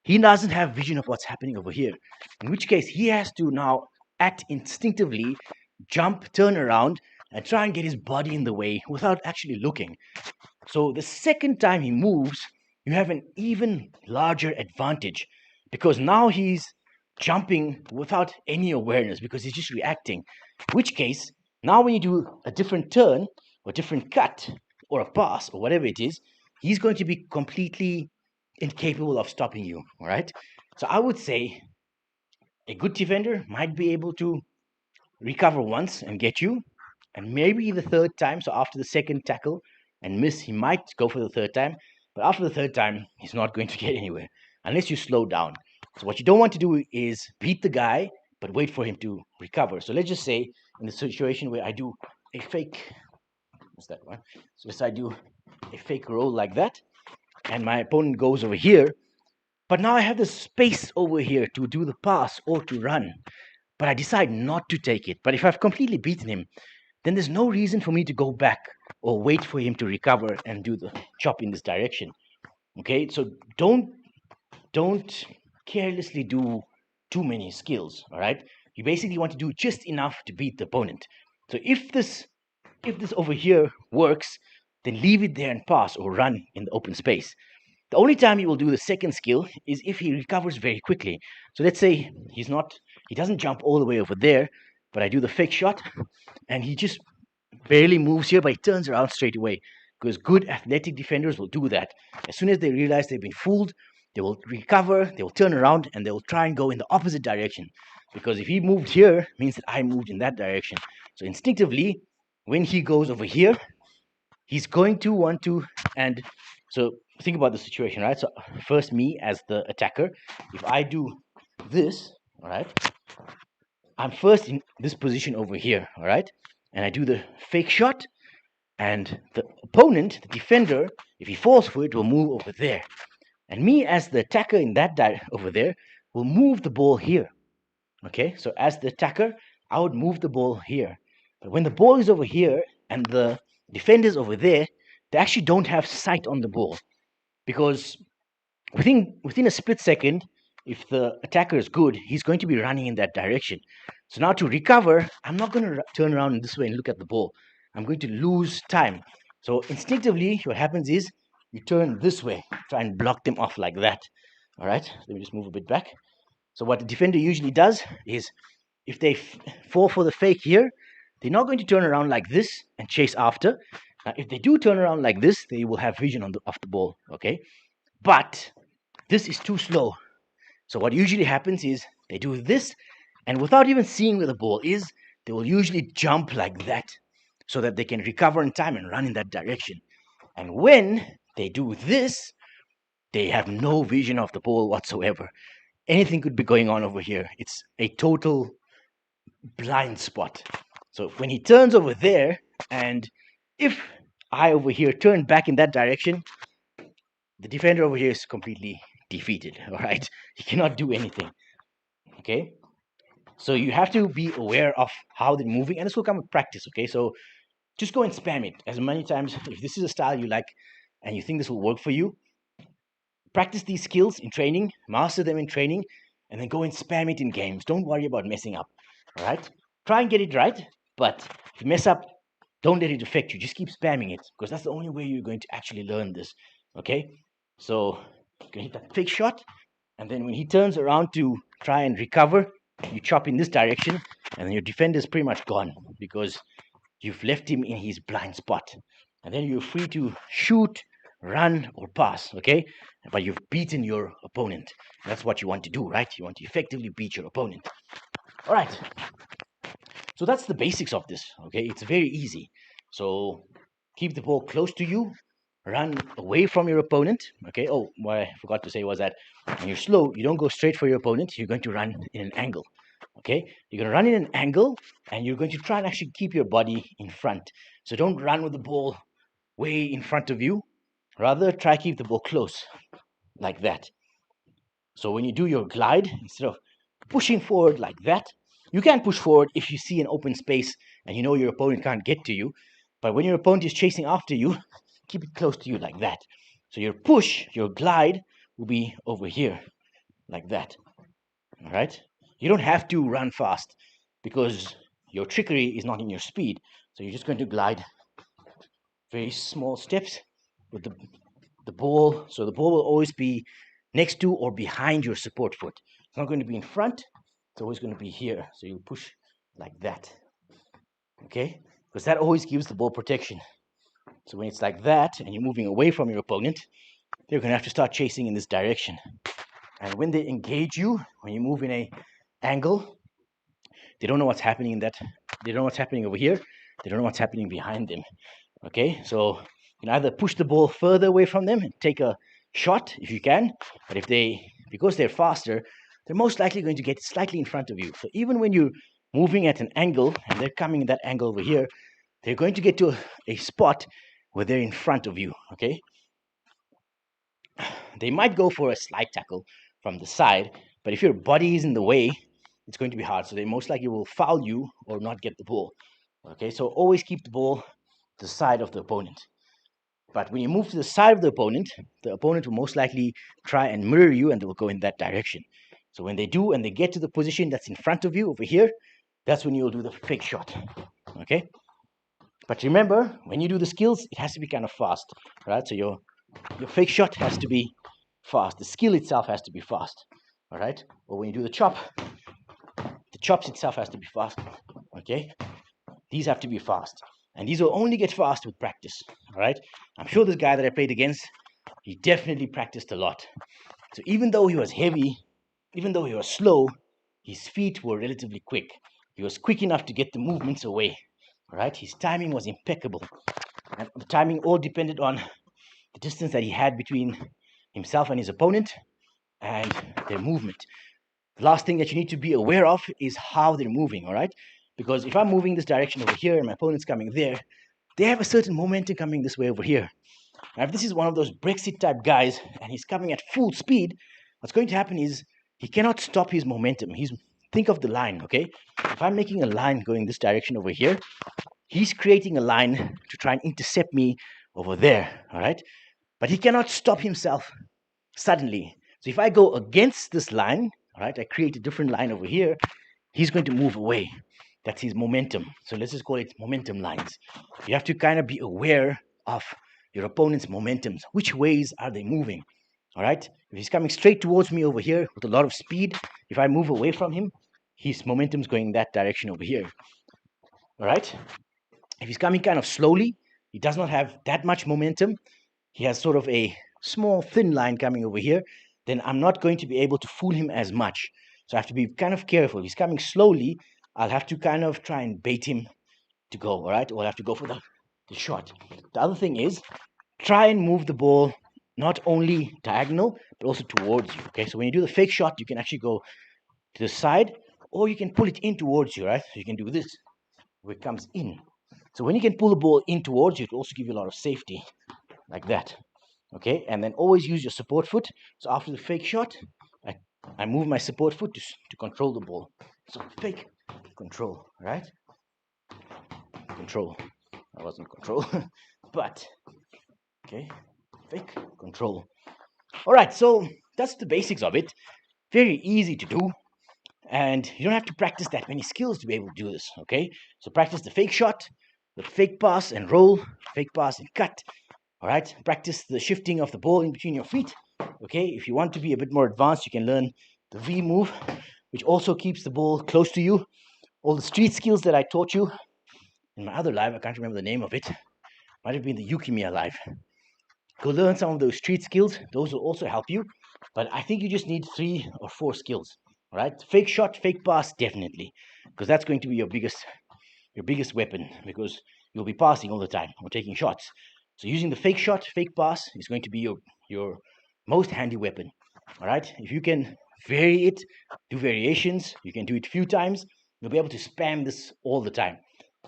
he doesn't have vision of what's happening over here, in which case he has to now act instinctively, jump, turn around, and try and get his body in the way without actually looking. So the second time he moves, you have an even larger advantage because now he's jumping without any awareness because he's just reacting. In which case, now when you do a different turn or different cut or a pass or whatever it is, he's going to be completely incapable of stopping you. All right. So I would say a good defender might be able to recover once and get you, and maybe the third time. So after the second tackle and miss, he might go for the third time. But after the third time, he's not going to get anywhere unless you slow down. So what you don't want to do is beat the guy, but wait for him to recover. So let's just say in the situation where I do a fake, what's that one? So let's say I do a fake roll like that, and my opponent goes over here. But now I have the space over here to do the pass or to run. But I decide not to take it. But if I've completely beaten him, then there's no reason for me to go back or wait for him to recover and do the chop in this direction. Okay, so don't carelessly do too many skills. All right, you basically want to do just enough to beat the opponent. So if this over here works, then leave it there and pass or run in the open space. The only time he will do the second skill is if he recovers very quickly. So let's say he doesn't jump all the way over there, but I do the fake shot and he just barely moves here, but he turns around straight away. Because good athletic defenders will do that. As soon as they realize they've been fooled, they will recover, they will turn around, and they will try and go in the opposite direction. Because if he moved here, it means that I moved in that direction. So instinctively, when he goes over here, he's going to want to, and so think about the situation, right? So first, me as the attacker, if I do this, all right, I'm first in this position over here, all right, and I do the fake shot, and the opponent, the defender, if he falls for it, will move over there, and me as the attacker in that over there will move the ball here. Okay, so as the attacker, I would move the ball here, but when the ball is over here and the defenders over there, they actually don't have sight on the ball because within a split second, if the attacker is good, he's going to be running in that direction. So now to recover, I'm not going to turn around this way and look at the ball. I'm going to lose time. So instinctively, what happens is you turn this way, try and block them off like that. All right, let me just move a bit back. So what the defender usually does is if they fall for the fake here, they're not going to turn around like this and chase after. Now, if they do turn around like this, they will have vision of the ball, okay? But this is too slow. So what usually happens is they do this, and without even seeing where the ball is, they will usually jump like that so that they can recover in time and run in that direction. And when they do this, they have no vision of the ball whatsoever. Anything could be going on over here. It's a total blind spot. So when he turns over there, and if I over here turn back in that direction, the defender over here is completely defeated. All right, he cannot do anything. Okay, so you have to be aware of how they're moving, and this will come with practice. Okay, so just go and spam it as many times. If this is a style you like and you think this will work for you, practice these skills in training, master them in training, and then go and spam it in games. Don't worry about messing up. All right, try and get it right, but if you mess up, don't let it affect you. Just keep spamming it because that's the only way you're going to actually learn this. Okay, so you can hit that fake shot, and then when he turns around to try and recover, you chop in this direction, and then your defender is pretty much gone because you've left him in his blind spot. And then you're free to shoot, run, or pass, okay? But you've beaten your opponent. That's what you want to do, right? You want to effectively beat your opponent. All right. So that's the basics of this, okay? It's very easy. So keep the ball close to you, run away from your opponent, okay? Oh, what I forgot to say was that when you're slow, you don't go straight for your opponent. You're going to run in an angle, okay? You're going to run in an angle, and you're going to try and actually keep your body in front. So don't run with the ball way in front of you. Rather, try keep the ball close, like that. So when you do your glide, instead of pushing forward like that, you can push forward if you see an open space and you know your opponent can't get to you. But when your opponent is chasing after you, keep it close to you like that. So your push, your glide will be over here, like that. All right? You don't have to run fast because your trickery is not in your speed. So you're just going to glide very small steps with the the ball. So the ball will always be next to or behind your support foot. It's not going to be in front. It's always going to be here. So you push like that. Okay? Because that always gives the ball protection. So when it's like that and you're moving away from your opponent, they're going to have to start chasing in this direction. And when they engage you, when you move in a angle, they don't know what's happening in that. They don't know what's happening over here. They don't know what's happening behind them. Okay, so you can either push the ball further away from them and take a shot if you can, but because they're faster, they're most likely going to get slightly in front of you. So even when you're moving at an angle and they're coming in that angle over here, they're going to get to a spot where they're in front of you. Okay, they might go for a slide tackle from the side, but if your body is in the way, it's going to be hard. So they most likely will foul you or not get the ball. Okay, so always keep the ball to the side of the opponent. But when you move to the side of the opponent will most likely try and mirror you and they will go in that direction. So when they do and they get to the position that's in front of you over here, that's when you'll do the fake shot. Okay? But remember, when you do the skills, it has to be kind of fast. Right? So your fake shot has to be fast. The skill itself has to be fast. All right? Or when you do the chops itself has to be fast. Okay? These have to be fast. And these will only get fast with practice. All right? I'm sure this guy that I played against, he definitely practiced a lot. So even though he was heavy, even though he was slow, his feet were relatively quick. He was quick enough to get the movements away. All right? His timing was impeccable. And the timing all depended on the distance that he had between himself and his opponent and their movement. The last thing that you need to be aware of is how they're moving, all right? Because if I'm moving this direction over here and my opponent's coming there, they have a certain momentum coming this way over here. Now, if this is one of those Brexit type guys and he's coming at full speed, what's going to happen is he cannot stop his momentum. Think of the line, okay? If I'm making a line going this direction over here, he's creating a line to try and intercept me over there, all right? But he cannot stop himself suddenly. So if I go against this line, all right, I create a different line over here, he's going to move away. That's his momentum. So let's just call it momentum lines. You have to kind of be aware of your opponent's momentums. Which ways are they moving? All right. If he's coming straight towards me over here with a lot of speed, if I move away from him, his momentum's going that direction over here. All right. If he's coming kind of slowly, he does not have that much momentum. He has sort of a small thin line coming over here, then I'm not going to be able to fool him as much. So I have to be kind of careful. If he's coming slowly, I'll have to kind of try and bait him to go, all right? Or I'll have to go for the shot. The other thing is, try and move the ball not only diagonal, but also towards you, okay? So when you do the fake shot, you can actually go to the side, or you can pull it in towards you, right? So you can do this, where it comes in. So when you can pull the ball in towards you, it will also give you a lot of safety, like that. Okay, and then always use your support foot. So after the fake shot, I move my support foot to control the ball. So fake, control, right? Control. I wasn't control, but okay, fake, control. All right, so that's the basics of it. Very easy to do. And you don't have to practice that many skills to be able to do this, okay? So practice the fake shot, the fake pass and roll, fake pass and cut. All right, practice the shifting of the ball in between your feet. Okay, if you want to be a bit more advanced, you can learn the V move, which also keeps the ball close to you. All the street skills that I taught you in my other live, I can't remember the name of it. Might have been the Yukimiya live. Go learn some of those street skills. Those will also help you. But I think you just need 3 or 4 skills. All right, fake shot, fake pass, definitely, because that's going to be your biggest weapon, because you'll be passing all the time or taking shots. So using the fake shot, fake pass is going to be your most handy weapon. All right. If you can vary it, do variations, you can do it a few times, you'll be able to spam this all the time.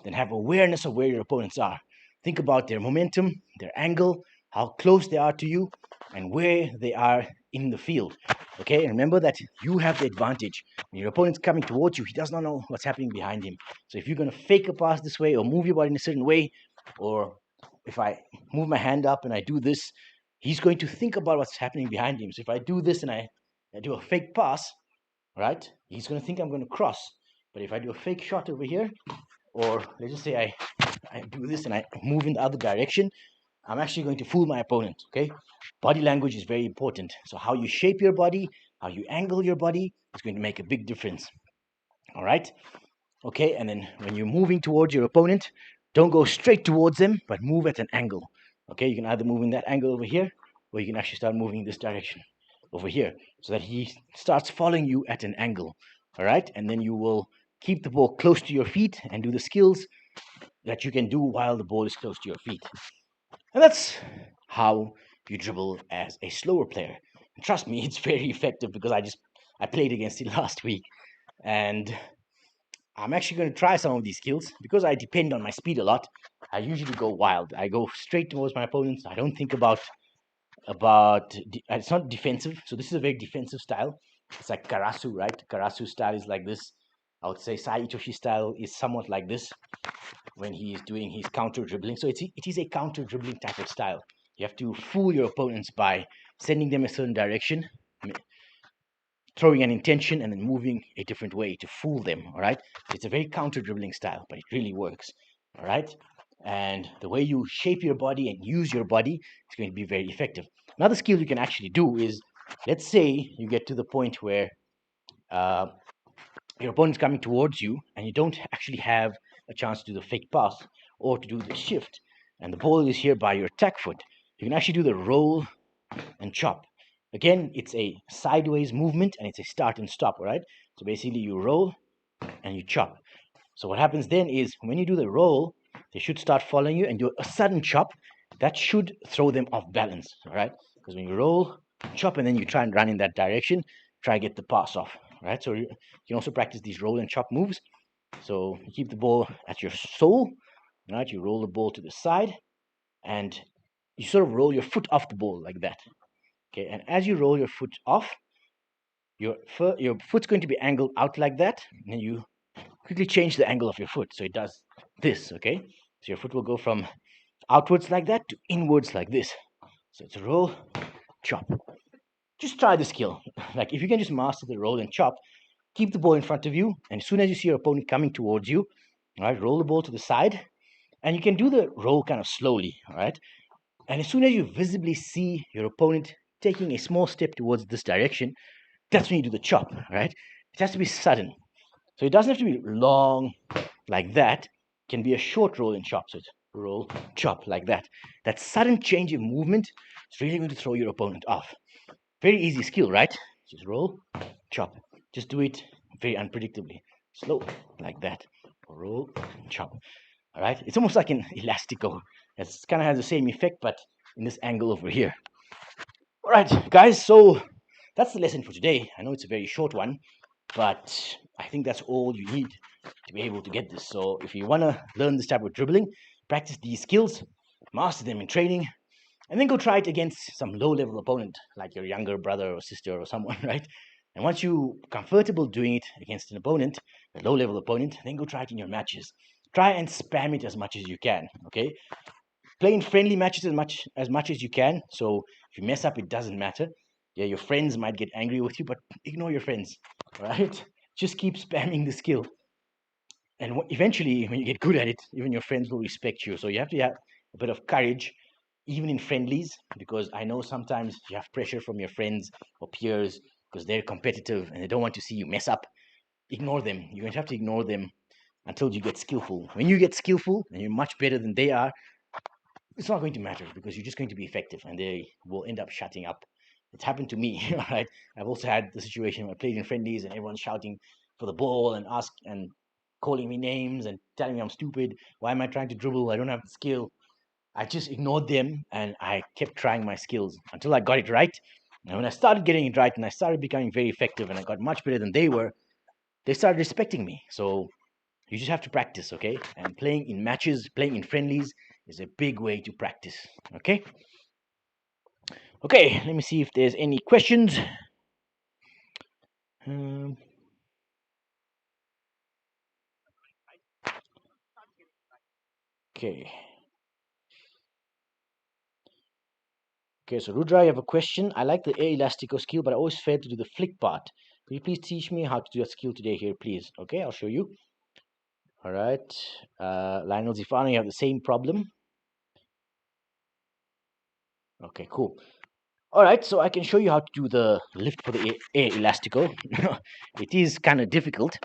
Then have awareness of where your opponents are. Think about their momentum, their angle, how close they are to you, and where they are in the field. Okay, and remember that you have the advantage. When your opponent's coming towards you, he does not know what's happening behind him. So if you're going to fake a pass this way or move your body in a certain way, or if I move my hand up and I do this, he's going to think about what's happening behind him. So if I do this and I do a fake pass, right, he's going to think I'm going to cross. But if I do a fake shot over here, or let's just say I do this and I move in the other direction, I'm actually going to fool my opponent. Okay, body language is very important. So how you shape your body, how you angle your body is going to make a big difference. All right. Okay, and then when you're moving towards your opponent, don't go straight towards them, but move at an angle. Okay, you can either move in that angle over here, or you can actually start moving in this direction over here, so that he starts following you at an angle. All right, and then you will keep the ball close to your feet and do the skills that you can do while the ball is close to your feet. And that's how you dribble as a slower player. And trust me, it's very effective because I played against it last week, and I'm actually going to try some of these skills because I depend on my speed a lot. I usually go wild. I go straight towards my opponents. I don't think about it's not defensive. So this is a very defensive style. It's like Karasu, right? Karasu style is like this. I would say Sai Itoshi style is somewhat like this when he is doing his counter dribbling. So it is a counter dribbling type of style. You have to fool your opponents by sending them a certain direction, throwing an intention, and then moving a different way to fool them. All right. It's a very counter dribbling style, but it really works. All right. And the way you shape your body and use your body is going to be very effective. Another skill you can actually do is, let's say you get to the point where uh, your opponent's coming towards you and you don't actually have a chance to do the fake pass or to do the shift, and the ball is here by your attack foot. You can actually do the roll and chop. Again, it's a sideways movement and it's a start and stop, all right? So basically you roll and you chop. So what happens then is when you do the roll, they should start following you and do a sudden chop. That should throw them off balance, all right? Because when you roll, chop, and then you try and run in that direction, try to get the pass off, right? So you can also practice these roll and chop moves. So you keep the ball at your sole, right? You roll the ball to the side and you sort of roll your foot off the ball like that. Okay, and as you roll your foot off, your foot's going to be angled out like that, and you quickly change the angle of your foot so it does this. Okay, so your foot will go from outwards like that to inwards like this. So it's a roll, chop. Just try the skill. Like if you can just master the roll and chop, keep the ball in front of you, and as soon as you see your opponent coming towards you, all right, roll the ball to the side, and you can do the roll kind of slowly, all right. And as soon as you visibly see your opponent taking a small step towards this direction, that's when you do the chop, right? It has to be sudden. So it doesn't have to be long like that. It can be a short roll and chop. So it's roll, chop like that. That sudden change in movement is really going to throw your opponent off. Very easy skill, right? Just roll, chop. Just do it very unpredictably. Slow, like that. Roll, chop. All right? It's almost like an elastico. It kind of has the same effect, but in this angle over here. All right, guys. So that's the lesson for today. I know it's a very short one, but I think that's all you need to be able to get this. So if you want to learn this type of dribbling, practice these skills, master them in training, and then go try it against some low-level opponent, like your younger brother or sister or someone, right? And once you're comfortable doing it against an opponent, a low-level opponent, then go try it in your matches. Try and spam it as much as you can, okay? Play in friendly matches as much as you can. So if you mess up, it doesn't matter. Yeah, your friends might get angry with you, but ignore your friends, right? Just keep spamming the skill. And eventually, when you get good at it, even your friends will respect you. So you have to have a bit of courage, even in friendlies, because I know sometimes you have pressure from your friends or peers because they're competitive and they don't want to see you mess up. Ignore them. You're going to have to ignore them until you get skillful. When you get skillful and you're much better than they are, it's not going to matter because you're just going to be effective and they will end up shutting up. It's happened to me, right? I've also had the situation where I played in friendlies and everyone's shouting for the ball and calling me names and telling me I'm stupid. Why am I trying to dribble? I don't have the skill. I just ignored them and I kept trying my skills until I got it right. And when I started getting it right and I started becoming very effective and I got much better than they were, they started respecting me. So you just have to practice, okay? And playing in matches, playing in friendlies is a big way to practice, okay? Okay, let me see if there's any questions. Um, okay. Okay, so Rudra, I have a question. I like the air elastico skill, but I always fail to do the flick part. Could you please teach me how to do that skill today here, please? Okay, I'll show you. All right. Lionel Zifano, you have the same problem. Okay, cool. All right, so I can show you how to do the lift for the air elastico. It is kind of difficult.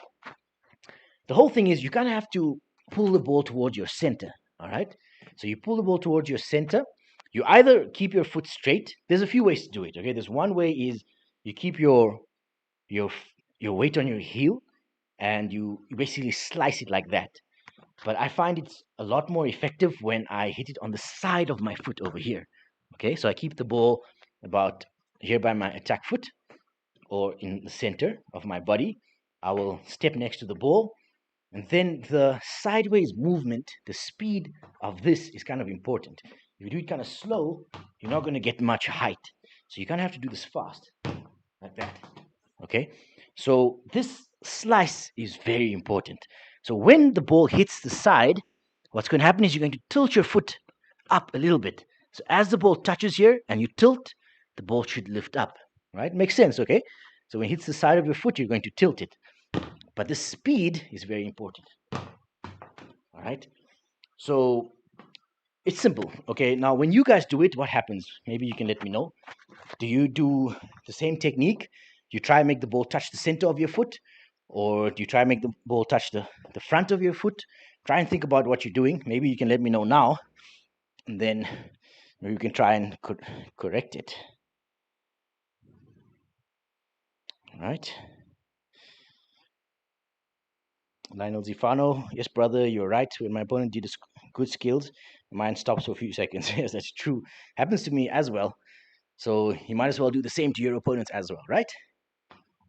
The whole thing is you kind of have to pull the ball towards your center. All right, so you pull the ball towards your center. You either keep your foot straight. There's a few ways to do it. Okay, there's one way is you keep your your weight on your heel and you basically slice it like that. But I find it's a lot more effective when I hit it on the side of my foot over here. Okay, so I keep the ball about here by my attack foot or in the center of my body. I will step next to the ball, and then the sideways movement, the speed of this is kind of important. If you do it kind of slow, you're not going to get much height. So you kind of have to do this fast, like that. Okay, so this slice is very important. So when the ball hits the side, what's going to happen is you're going to tilt your foot up a little bit. So as the ball touches here and you tilt, the ball should lift up, right? Makes sense, okay? So when it hits the side of your foot, you're going to tilt it. But the speed is very important, all right? So it's simple, okay? Now, when you guys do it, what happens? Maybe you can let me know. Do you do the same technique? Do you try and make the ball touch the center of your foot? Or do you try and make the ball touch the front of your foot? Try and think about what you're doing. Maybe you can let me know now. And then maybe you can try and correct it. All right. Lionel Zifano, yes, brother, you're right. When my opponent did good skills, mine stops for a few seconds. Yes, that's true. Happens to me as well. So you might as well do the same to your opponents as well, right?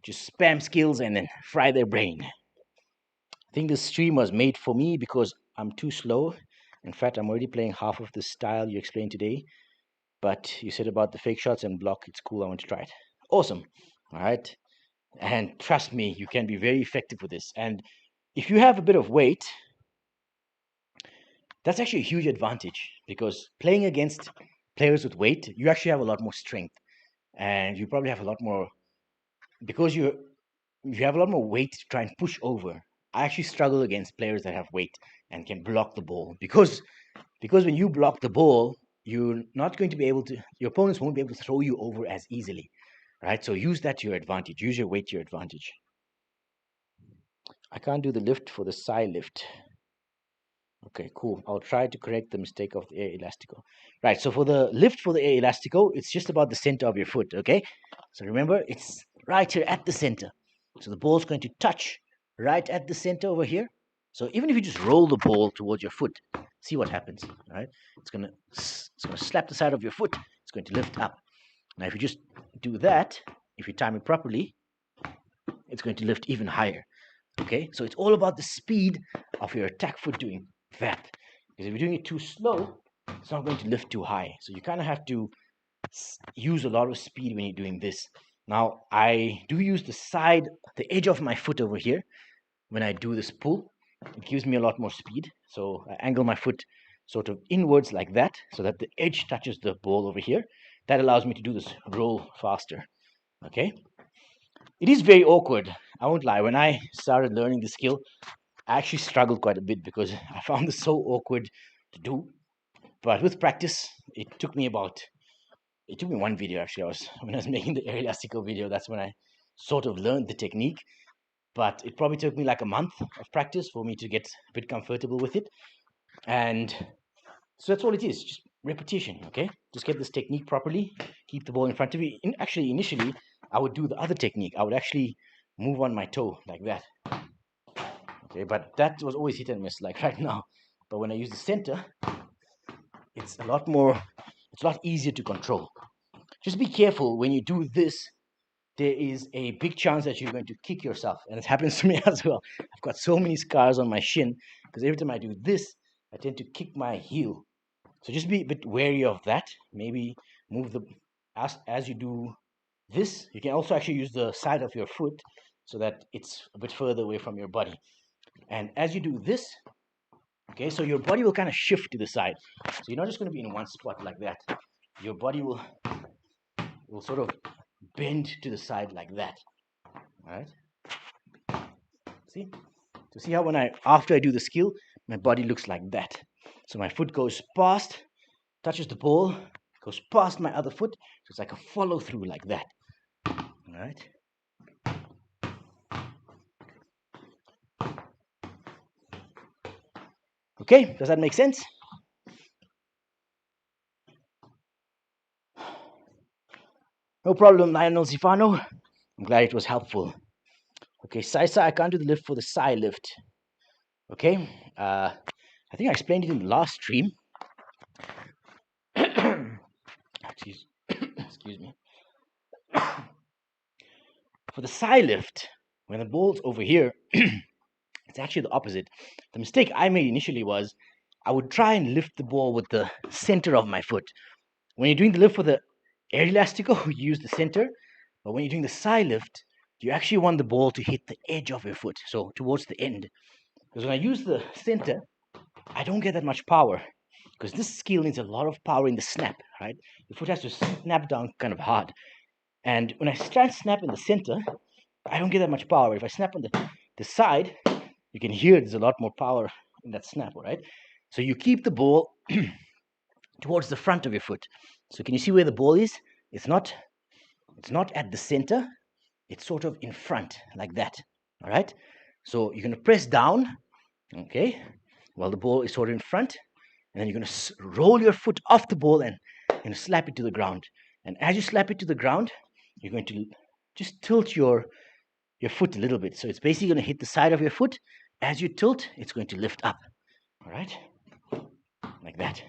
Just spam skills and then fry their brain. I think this stream was made for me because I'm too slow. In fact, I'm already playing half of the style you explained today. But you said about the fake shots and block. It's cool. I want to try it. Awesome. All right. And trust me, you can be very effective with this. And if you have a bit of weight, that's actually a huge advantage because playing against players with weight, you actually have a lot more strength. And you probably have a lot more, because you have a lot more weight to try and push over. I actually struggle against players that have weight and can block the ball because when you block the ball, you're not going to be able to, your opponents won't be able to throw you over as easily, right? So use that to your advantage. Use your weight to your advantage. I can't do the lift for the side lift. Okay, cool. I'll try to correct the mistake of the air elastico. Right, so for the lift for the air elastico, it's just about the center of your foot, okay? So remember, it's right here at the center. So the ball's going to touch right at the center over here. So even if you just roll the ball towards your foot, see what happens, right? It's gonna slap the side of your foot. It's going to lift up. Now, if you just do that, if you time it properly, it's going to lift even higher. Okay, so it's all about the speed of your attack foot doing that. Because if you're doing it too slow, it's not going to lift too high. So you kind of have to use a lot of speed when you're doing this. Now, I do use the edge of my foot over here when I do this pull. It gives me a lot more speed. So I angle my foot sort of inwards like that so that the edge touches the ball over here. That allows me to do this roll faster. Okay. It is very awkward. I won't lie. When I started learning the skill, I actually struggled quite a bit because I found this so awkward to do. But with practice, it took me one video actually. When I was making the air elastico video, that's when I sort of learned the technique. But it probably took me like a month of practice for me to get a bit comfortable with it. And so that's all it is, just repetition, okay? Just get this technique properly, keep the ball in front of you. Actually, initially, I would do the other technique. I would actually move on my toe like that. Okay, but that was always hit and miss, like right now. But when I use the center, it's a lot easier to control. Just be careful when you do this. There is a big chance that you're going to kick yourself. And it happens to me as well. I've got so many scars on my shin because every time I do this, I tend to kick my heel. So just be a bit wary of that. Maybe move as you do this. You can also actually use the side of your foot so that it's a bit further away from your body. And as you do this, okay, so your body will kind of shift to the side. So you're not just going to be in one spot like that. Your body will sort of bend to the side like that. All right. See? So see how after I do the skill, my body looks like that. So my foot goes past, touches the ball, goes past my other foot, so it's like a follow through like that. All right. Okay, does that make sense? No problem, Lionel Zifano. I'm glad it was helpful. Okay, side. I can't do the lift for the side lift. Okay, I think I explained it in the last stream. Excuse me. For the side lift, when the ball's over here, it's actually the opposite. The mistake I made initially was I would try and lift the ball with the center of my foot. When you're doing the lift for the air elastico, you use the center. But when you're doing the side lift, you actually want the ball to hit the edge of your foot, so towards the end. Because when I use the center, I don't get that much power. Because this skill needs a lot of power in the snap, right? The foot has to snap down kind of hard. And when I try and snap in the center, I don't get that much power. If I snap on the side, you can hear there's a lot more power in that snap, right? So you keep the ball towards the front of your foot. So can you see where the ball is? It's not at the center. It's sort of in front, like that. All right. So you're going to press down, okay, while the ball is sort of in front, and then you're going to roll your foot off the ball and slap it to the ground. And as you slap it to the ground, you're going to just tilt your foot a little bit. So it's basically going to hit the side of your foot. As you tilt, it's going to lift up. All right, like that.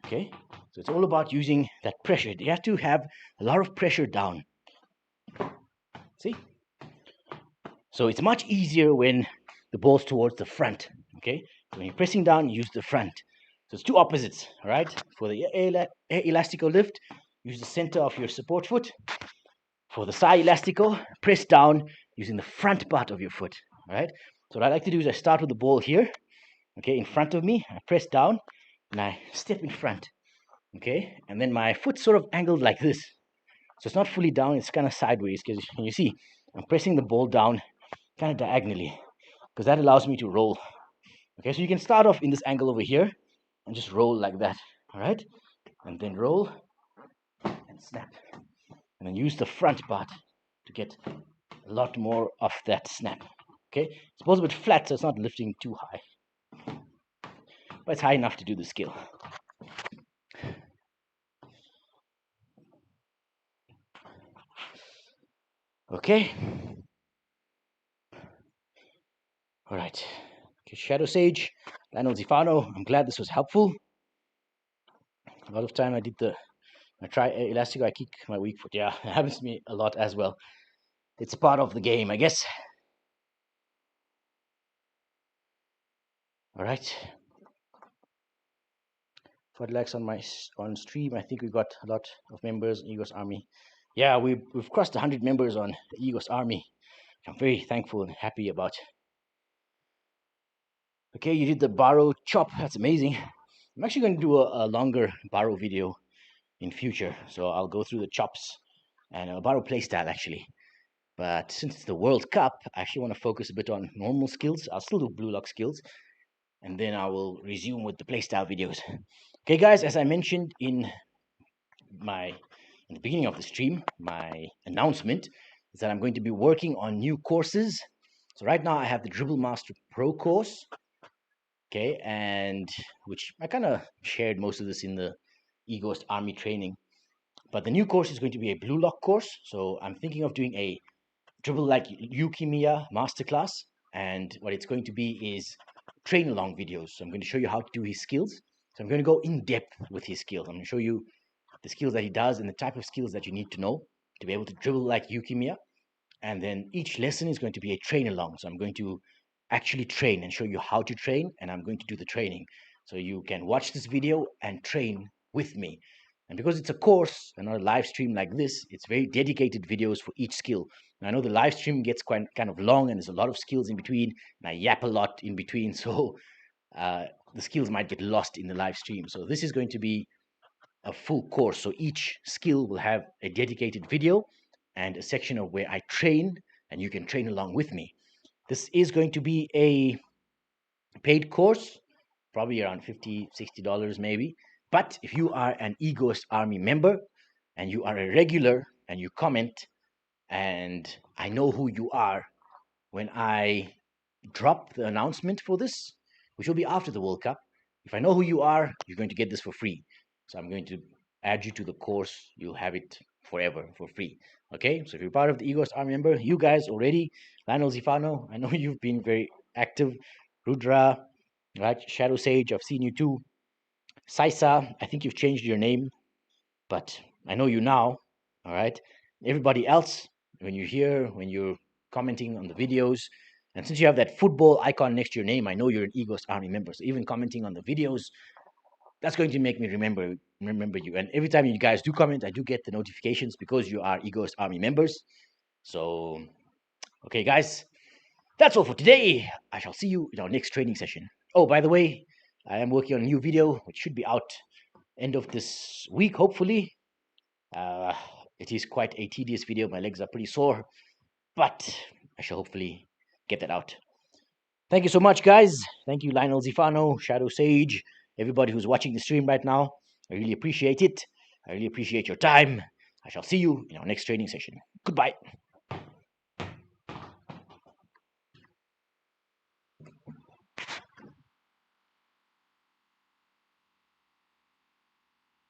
Okay, so it's all about using that pressure. You have to have a lot of pressure down. See? So it's much easier when the ball's towards the front. Okay, so when you're pressing down, use the front. So it's two opposites. All right, for the air elastico lift, use the center of your support foot. For the side elastico, press down using the front part of your foot. All right, so what I like to do is I start with the ball here, okay, in front of me. I press down and I step in front, okay, and then my foot's sort of angled like this. So it's not fully down, it's kind of sideways, because you see, I'm pressing the ball down kind of diagonally, because that allows me to roll. Okay, so you can start off in this angle over here and just roll like that, all right? And then roll and snap. And then use the front part to get a lot more of that snap. Okay, it's supposed to be flat, so it's not lifting too high, but it's high enough to do the skill. Okay. All right. Okay, Shadow Sage, Lionel Zifano, I'm glad this was helpful. A lot of time I try elastico, I kick my weak foot. Yeah, it happens to me a lot as well. It's part of the game, I guess. All right. For likes on stream, I think we got a lot of members in Egos Army. Yeah, we've crossed 100 members on the Egos Army. I'm very thankful and happy about. Okay, you did the barrow chop. That's amazing. I'm actually going to do a longer barrow video in future. So I'll go through the chops and a barrow playstyle actually. But since it's the World Cup, I actually want to focus a bit on normal skills. I'll still do blue lock skills. And then I will resume with the playstyle videos. Okay, guys, as I mentioned in the beginning of the stream, my announcement is that I'm going to be working on new courses. So right now I have the Dribble Master Pro course, okay, and which I kind of shared most of this in the Egos Army training. But the new course is going to be a blue lock course. So I'm thinking of doing a dribble like Leukemia masterclass. And what it's going to be is train along videos. So I'm going to show you how to do his skills. So I'm going to go in depth with his skills. I'm going to show you the skills that he does and the type of skills that you need to know to be able to dribble like Leukemia. And then each lesson is going to be a train along. So I'm going to actually train and show you how to train, and I'm going to do the training. So you can watch this video and train with me. And because it's a course and not a live stream like this, it's very dedicated videos for each skill. And I know the live stream gets kind of long and there's a lot of skills in between, and I yap a lot in between. So the skills might get lost in the live stream. So this is going to be a full course. So each skill will have a dedicated video and a section of where I train, and you can train along with me. This is going to be a paid course, probably around $50, $60 maybe. But if you are an eGhost Army member and you are a regular and you comment, and I know who you are when I drop the announcement for this, which will be after the World Cup. If I know who you are, you're going to get this for free. So I'm going to add you to the course. You'll have it forever for free. Okay. So if you're part of the eGhost Army member, you guys already, Lionel Zifano, I know you've been very active. Rudra, right? Shadow Sage, I've seen you too. Saisa, I think you've changed your name, but I know you now. All right. Everybody else, when you're here, when you're commenting on the videos, and since you have that football icon next to your name, I know you're an eGhost Army member. So even commenting on the videos, that's going to make me remember you. And every time you guys do comment, I do get the notifications because you are eGhost Army members. So, okay, guys, that's all for today. I shall see you in our next training session. Oh, by the way, I am working on a new video which should be out end of this week, hopefully. Uh, it is quite a tedious video. My legs are pretty sore, but I shall hopefully get that out. Thank you so much, guys. Thank you, Lionel Zifano, Shadow Sage, everybody who's watching the stream right now. I really appreciate it. I really appreciate your time. I shall see you in our next training session. Goodbye.